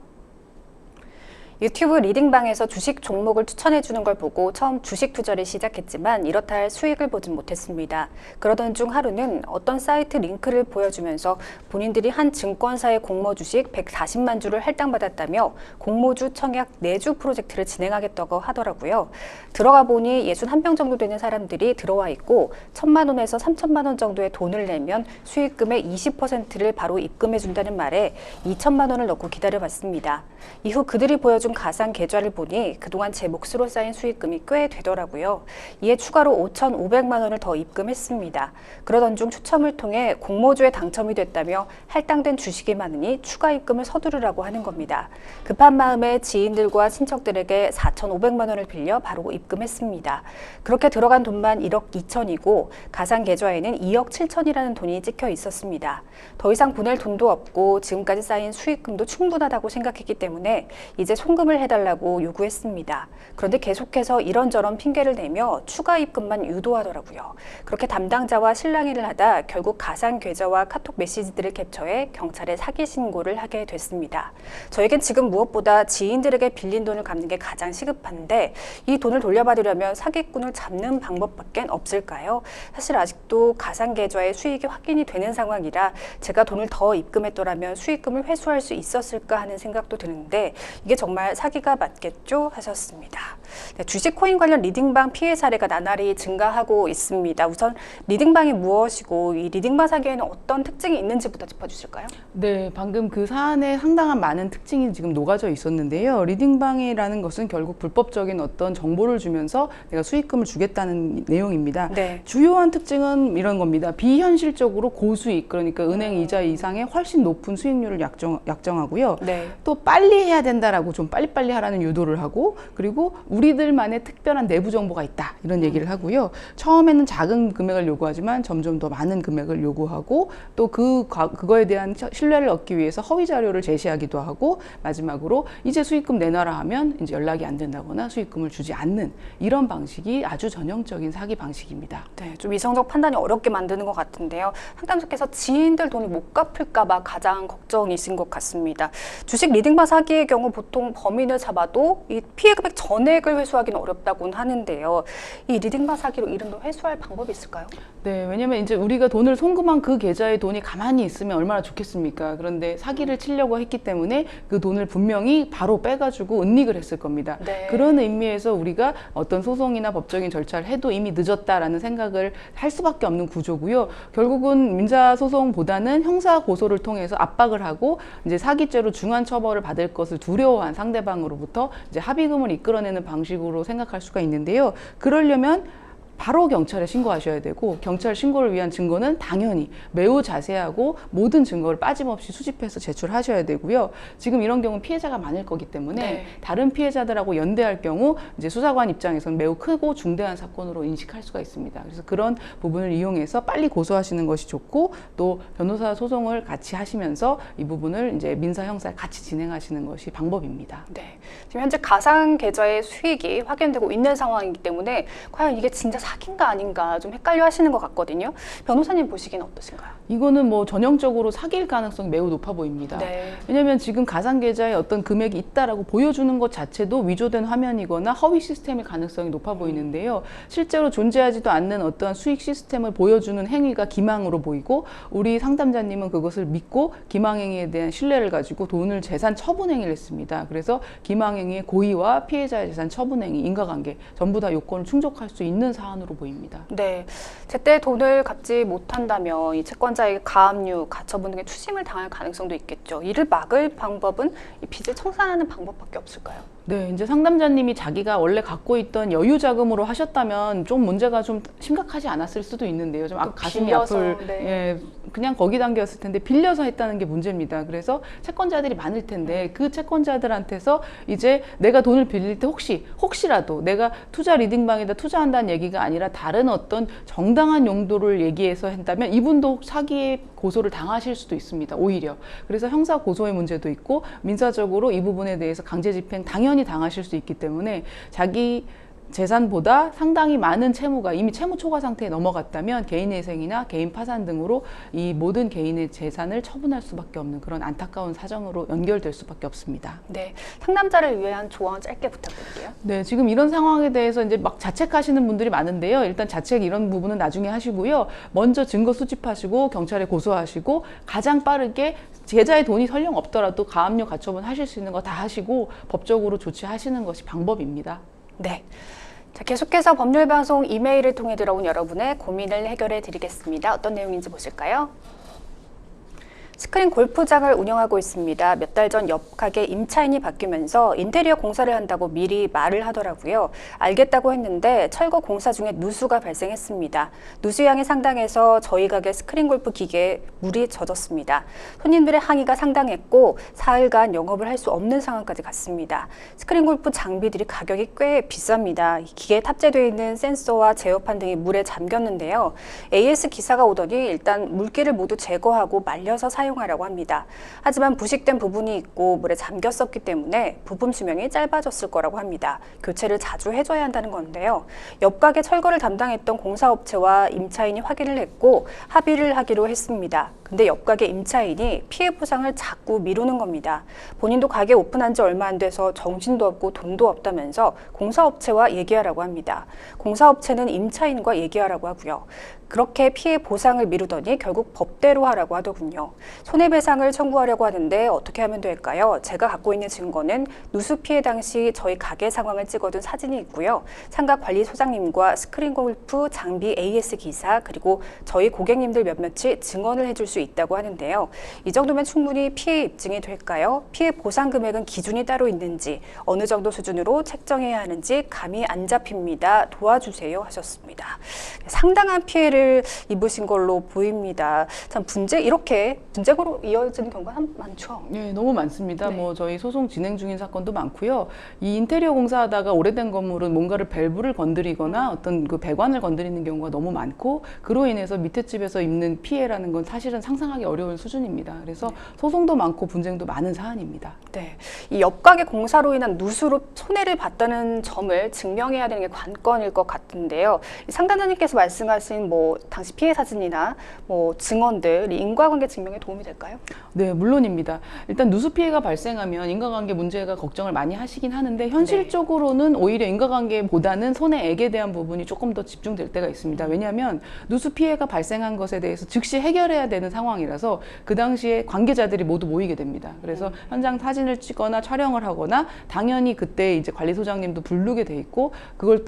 유튜브 리딩방에서 주식 종목을 추천해 주는 걸 보고 처음 주식 투자를 시작했지만 이렇다 할 수익을 보진 못했습니다. 그러던 중 하루는 어떤 사이트 링크를 보여주면서 본인들이 한 증권사의 공모 주식 140만 주를 할당받았다며 공모주 청약 4주 프로젝트를 진행하겠다고 하더라고요. 들어가 보니 61명 정도 되는 사람들이 들어와 있고 1,000만 원에서 3,000만 원 정도의 돈을 내면 수익금의 20%를 바로 입금해 준다는 말에 2,000만 원을 넣고 기다려봤습니다. 이후 그들이 보여준 가상 계좌를 보니 그동안 제 몫으로 쌓인 수익금이 꽤 되더라고요. 이에 추가로 5,500만 원을 더 입금했습니다. 그러던 중 추첨을 통해 공모주에 당첨이 됐다며 할당된 주식이 많으니 추가 입금을 서두르라고 하는 겁니다. 급한 마음에 지인들과 친척들에게 4,500만 원을 빌려 바로 입금했습니다. 그렇게 들어간 돈만 1억 2천이고 가상 계좌에는 2억 7천이라는 돈이 찍혀 있었습니다. 더 이상 보낼 돈도 없고 지금까지 쌓인 수익금도 충분하다고 생각했기 때문에 이제 송금을 해달라고 요구했습니다. 그런데 계속해서 이런저런 핑계를 내며 추가 입금만 유도하더라고요. 그렇게 담당자와 실랑이를 하다 결국 가상 계좌와 카톡 메시지들을 캡처해 경찰에 사기 신고를 하게 됐습니다. 저에겐 지금 무엇보다 지인들에게 빌린 돈을 갚는 게 가장 시급한데 이 돈을 돌려받으려면 사기꾼을 잡는 방법밖에 없을까요? 사실 아직도 가상 계좌의 수익이 확인이 되는 상황이라 제가 돈을 더 입금했더라면 수익금을 회수할 수 있었을까 하는 생각도 드는데 이게 정말 사기가 맞겠죠? 하셨습니다. 네, 주식 코인 관련 리딩방 피해 사례가 나날이 증가하고 있습니다. 우선 리딩방이 무엇이고 이 리딩방 사기에는 어떤 특징이 있는지부터 짚어주실까요? 네, 방금 그 사안에 상당한 많은 특징이 지금 녹아져 있었는데요. 리딩방이라는 것은 결국 불법적인 어떤 정보를 주면서 내가 수익금을 주겠다는 내용입니다. 네. 주요한 특징은 이런 겁니다. 비현실적으로 고수익, 그러니까 은행 이자 이상의 훨씬 높은 수익률을 약정하고요. 네. 또 빨리 해야 된다라고 좀 빨리빨리 하라는 유도를 하고, 그리고 우리들만의 특별한 내부 정보가 있다 이런 얘기를 하고요. 처음에는 작은 금액을 요구하지만 점점 더 많은 금액을 요구하고 또 그거에 대한 신뢰를 얻기 위해서 허위 자료를 제시하기도 하고, 마지막으로 이제 수익금 내놔라 하면 이제 연락이 안 된다거나 수익금을 주지 않는 이런 방식이 아주 전형적인 사기 방식입니다. 네, 좀 이성적 판단이 어렵게 만드는 것 같은데요. 상담소께서 지인들 돈을 못 갚을까 봐 가장 걱정이신 것 같습니다. 주식 리딩방 사기의 경우 보통 범인을 잡아도 이 피해 금액 전액을 회수하기는 어렵다고는 하는데요. 이 리딩방 사기로 이런 돈 회수할 방법이 있을까요? 네, 왜냐면 이제 우리가 돈을 송금한 그 계좌에 돈이 가만히 있으면 얼마나 좋겠습니까? 그런데 사기를 치려고 했기 때문에 그 돈을 분명히 바로 빼가지고 은닉을 했을 겁니다. 네. 그런 의미에서 우리가 어떤 소송이나 법적인 절차를 해도 이미 늦었다라는 생각을 할 수밖에 없는 구조고요. 결국은 민사소송보다는 형사고소를 통해서 압박을 하고 이제 사기죄로 중한 처벌을 받을 것을 두려워한 상대방으로부터 이제 합의금을 이끌어내는 방식으로 생각할 수가 있는데요. 그러려면 바로 경찰에 신고하셔야 되고, 경찰 신고를 위한 증거는 당연히 매우 자세하고 모든 증거를 빠짐없이 수집해서 제출하셔야 되고요. 지금 이런 경우 피해자가 많을 거기 때문에 네. 다른 피해자들하고 연대할 경우 이제 수사관 입장에서는 매우 크고 중대한 사건으로 인식할 수가 있습니다. 그래서 그런 부분을 이용해서 빨리 고소하시는 것이 좋고, 또 변호사 소송을 같이 하시면서 이 부분을 이제 민사 형사를 같이 진행하시는 것이 방법입니다. 네, 지금 현재 가상 계좌의 수익이 확인되고 있는 상황이기 때문에 과연 이게 진짜 사기인가 아닌가 좀 헷갈려 하시는 것 같거든요. 변호사님 보시기엔 어떠신가요? 이거는 뭐 전형적으로 사기일 가능성이 매우 높아 보입니다. 네. 왜냐하면 지금 가상 계좌에 어떤 금액이 있다라고 보여주는 것 자체도 위조된 화면이거나 허위 시스템일 가능성이 높아 보이는데요. 실제로 존재하지도 않는 어떠한 수익 시스템을 보여주는 행위가 기망으로 보이고, 우리 상담자님은 그것을 믿고 기망행위에 대한 신뢰를 가지고 돈을 재산 처분행위를 했습니다. 그래서 기망행위의 고의와 피해자의 재산 처분행위, 인과관계 전부 다 요건을 충족할 수 있는 사안으로 보입니다. 네, 제때 돈을 갚지 못한다면 이 채권자에게 가압류, 가처분 등의 추심을 당할 가능성도 있겠죠. 이를 막을 방법은 이 빚을 청산하는 방법밖에 없을까요? 네, 이제 상담자님이 자기가 원래 갖고 있던 여유 자금으로 하셨다면 좀 문제가 좀 심각하지 않았을 수도 있는데요. 좀 가슴이 빌려서, 아플, 네. 예, 그냥 거기 담겼을 텐데 빌려서 했다는 게 문제입니다. 그래서 채권자들이 많을 텐데 그 채권자들한테서 이제 내가 돈을 빌릴 때 혹시라도 내가 투자 리딩방에다 투자한다는 얘기가 아니라 다른 어떤 정당한 용도를 얘기해서 한다면 이분도 사기의 고소를 당하실 수도 있습니다. 오히려. 그래서 형사 고소의 문제도 있고 민사적으로 이 부분에 대해서 강제 집행 당연히 당하실 수 있기 때문에 자기 재산보다 상당히 많은 채무가 이미 채무 초과 상태에 넘어갔다면 개인회생이나 개인 파산 등으로 이 모든 개인의 재산을 처분할 수밖에 없는 그런 안타까운 사정으로 연결될 수밖에 없습니다. 네, 상담자를 위한 조언 짧게 부탁드릴게요. 네, 지금 이런 상황에 대해서 이제 막 자책하시는 분들이 많은데요. 일단 자책 이런 부분은 나중에 하시고요. 먼저 증거 수집하시고 경찰에 고소하시고 가장 빠르게 계좌에 돈이 설령 없더라도 가압류 가처분 하실 수 있는 거 다 하시고 법적으로 조치하시는 것이 방법입니다. 네. 자, 계속해서 법률방송 이메일을 통해 들어온 여러분의 고민을 해결해 드리겠습니다. 어떤 내용인지 보실까요? 스크린 골프장을 운영하고 있습니다. 몇 달 전 옆 가게 임차인이 바뀌면서 인테리어 공사를 한다고 미리 말을 하더라고요. 알겠다고 했는데 철거 공사 중에 누수가 발생했습니다. 누수량이 상당해서 저희 가게 스크린 골프 기계에 물이 젖었습니다. 손님들의 항의가 상당했고 사흘간 영업을 할 수 없는 상황까지 갔습니다. 스크린 골프 장비들이 가격이 꽤 비쌉니다. 기계에 탑재되어 있는 센서와 제어판 등이 물에 잠겼는데요. AS 기사가 오더니 일단 물기를 모두 제거하고 말려서 사용하라고 합니다. 하지만 부식된 부분이 있고 물에 잠겼었기 때문에 부품 수명이 짧아졌을 거라고 합니다. 교체를 자주 해줘야 한다는 건데요. 옆 가게 철거를 담당했던 공사업체와 임차인이 확인을 했고 합의를 하기로 했습니다. 근데 옆 가게 임차인이 피해 보상을 자꾸 미루는 겁니다. 본인도 가게 오픈한 지 얼마 안 돼서 정신도 없고 돈도 없다면서 공사업체와 얘기하라고 합니다. 공사업체는 임차인과 얘기하라고 하고요. 그렇게 피해 보상을 미루더니 결국 법대로 하라고 하더군요. 손해배상을 청구하려고 하는데 어떻게 하면 될까요? 제가 갖고 있는 증거는 누수 피해 당시 저희 가게 상황을 찍어둔 사진이 있고요. 상가 관리소장님과 스크린 골프 장비 AS 기사 그리고 저희 고객님들 몇몇이 증언을 해줄 수 있다고 하는데요. 이 정도면 충분히 피해 입증이 될까요? 피해 보상 금액은 기준이 따로 있는지 어느 정도 수준으로 책정해야 하는지 감이 안 잡힙니다. 도와주세요 하셨습니다. 상당한 피해를 입으신 걸로 보입니다. 참 이렇게 분쟁으로 이어지는 경우가 많죠. 네, 너무 많습니다. 네. 뭐 저희 소송 진행 중인 사건도 많고요. 이 인테리어 공사하다가 오래된 건물은 뭔가를 밸브를 건드리거나 어떤 그 배관을 건드리는 경우가 너무 많고 그로 인해서 밑에 집에서 입는 피해라는 건 사실은 상상하기 어려운 수준입니다. 그래서 소송도 많고 분쟁도 많은 사안입니다. 네, 이 옆가게 공사로 인한 누수로 손해를 봤다는 점을 증명해야 되는 게 관건일 것 같은데요. 이 상담자님께서 말씀하신 뭐 당시 피해 사진이나 뭐 증언들, 이 인과관계 증명에 도움이 될까요? 네, 물론입니다. 일단 누수 피해가 발생하면 인과관계 문제가 걱정을 많이 하시긴 하는데 현실적으로는 오히려 인과관계보다는 손해액에 대한 부분이 조금 더 집중될 때가 있습니다. 왜냐하면 누수 피해가 발생한 것에 대해서 즉시 해결해야 되는 상황이라서 그 당시에 관계자들이 모두 모이게 됩니다. 그래서 현장 사진을 찍거나 촬영을 하거나 당연히 그때 이제 관리소장님도 부르게 돼 있고 그걸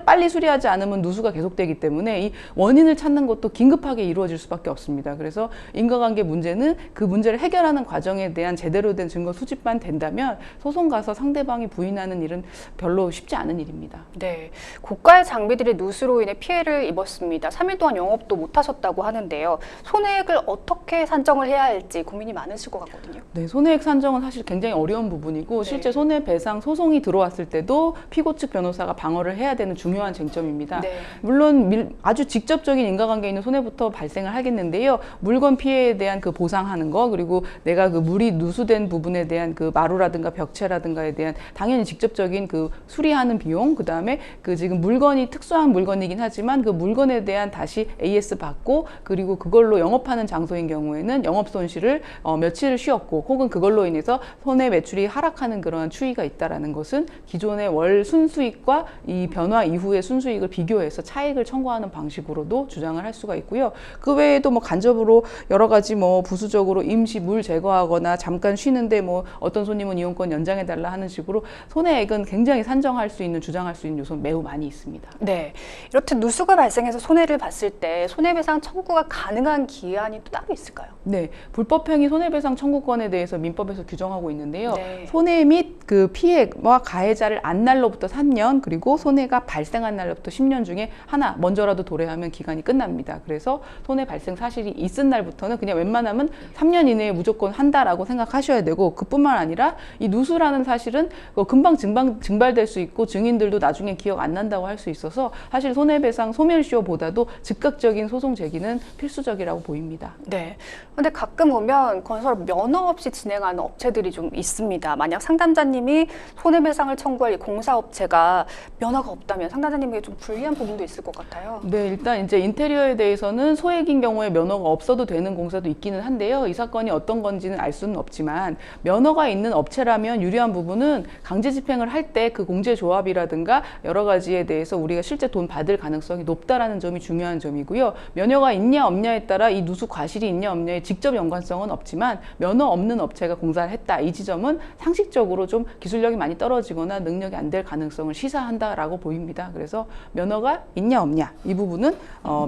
빨리 수리하지 않으면 누수가 계속되기 때문에 이 원인을 찾는 것도 긴급하게 이루어질 수밖에 없습니다. 그래서 인과관계 문제는 그 문제를 해결하는 과정에 대한 제대로 된 증거 수집만 된다면 소송 가서 상대방이 부인하는 일은 별로 쉽지 않은 일입니다. 네, 고가의 장비들이 누수로 인해 피해를 입었습니다. 3일 동안 영업도 못 하셨다고 하는데요. 손해액을 어떻게 산정을 해야 할지 고민이 많으실 것 같거든요. 네, 손해액 산정은 사실 굉장히 어려운 부분이고 네. 실제 손해배상 소송이 들어왔을 때도 피고 측 변호사가 방어를 해야 되는 중요한 쟁점입니다. 네. 물론 아주 직접적인 인과관계 있는 손해부터 발생을 하겠는데요. 물건 피해에 대한 그 보상하는 거 그리고 내가 그 물이 누수된 부분에 대한 그 마루라든가 벽체라든가에 대한 당연히 직접적인 그 수리하는 비용 그다음에 그 지금 물건이 특수한 물건이긴 하지만 그 물건에 대한 다시 AS 받고 그리고 그걸로 영업하는 장소인 경우에는 영업 손실을 며칠을 쉬었고 혹은 그걸로 인해서 손해 매출이 하락하는 그러한 추이가 있다라는 것은 기존의 월 순수익과 이 변화 이후의 순수익을 비교해서 차익을 청구하는 방식으로도 주장을 할 수가 있고요. 그 외에도 뭐 간접으로 여러 가지 뭐 부수적으로 임시 물 제거하거나 잠깐 쉬는데 뭐 어떤 손님은 이용권 연장해달라 하는 식으로 손해액은 굉장히 산정할 수 있는 주장할 수 있는 요소는 매우 많이 있습니다. 네, 이렇듯 누수가 발생해서 손해를 봤을 때 손해배상 청구가 가능한 기한이 또 따로 있을까요? 네, 불법행위 손해배상 청구권에 대해서 민법에서 규정하고 있는데요. 네. 손해 및 그 피해와 가해자를 안 날로부터 3년 그리고 손해가 발생한 날로부터 10년 중에 하나 먼저라도 도래하면 기간이 끝납니다. 그래서 손해 발생 사실이 있은 날부터는 그냥 웬만하면 3년 이내에 무조건 한다라고 생각하셔야 되고, 그뿐만 아니라 이 누수라는 사실은 금방 증발될 수 있고 증인들도 나중에 기억 안 난다고 할 수 있어서 사실 손해배상 소멸시효보다도 즉각적인 소송 제기는 필수적이라고 보입니다. 네. 근데 가끔 보면 건설 면허 없이 진행하는 업체들이 좀 있습니다. 만약 상담자님이 손해배상을 청구할 이 공사업체가 면허가 없다면 상담자님에게 좀 불리한 부분도 있을 것 같아요. 네, 일단 이제 인테리어에 대해서는 소액인 경우에 면허가 없어도 되는 공사도 있기는 한데요. 이 사건이 어떤 건지는 알 수는 없지만 면허가 있는 업체라면 유리한 부분은 강제 집행을 할 때 그 공제조합이라든가 여러 가지에 대해서 우리가 실제 돈 받을 가능성이 높다라는 점이 중요한 점이고요. 면허가 있냐 없냐에 따라 이 누수 과실이 있냐 없냐에 직접 연관성은 없지만 면허 없는 업체가 공사를 했다. 이 지점은 상식적으로 좀 기술력이 많이 떨어지거나 능력이 안 될 가능성을 시사한다라고 보입니다. 그래서 면허가 있냐 없냐 이 부분은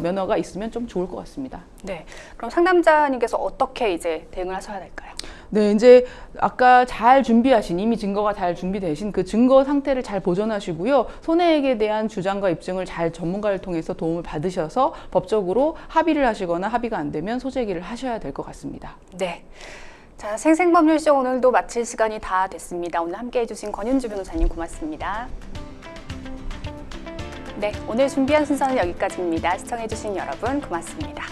면허가 있으면 좀 좋을 것 같습니다. 네. 그럼 상담자님께서 어떻게 이제 대응을 하셔야 될까요? 네, 이제 아까 잘 준비하신, 이미 증거가 잘 준비되신 그 증거 상태를 잘 보존하시고요. 손해액에 대한 주장과 입증을 잘 전문가를 통해서 도움을 받으셔서 법적으로 합의를 하시거나 합의가 안 되면 소재기를 하셔야 될 것 같습니다. 네. 자, 생생법률쇼 오늘도 마칠 시간이 다 됐습니다. 오늘 함께 해주신 권윤주 변호사님 고맙습니다. 네, 오늘 준비한 순서는 여기까지입니다. 시청해주신 여러분 고맙습니다.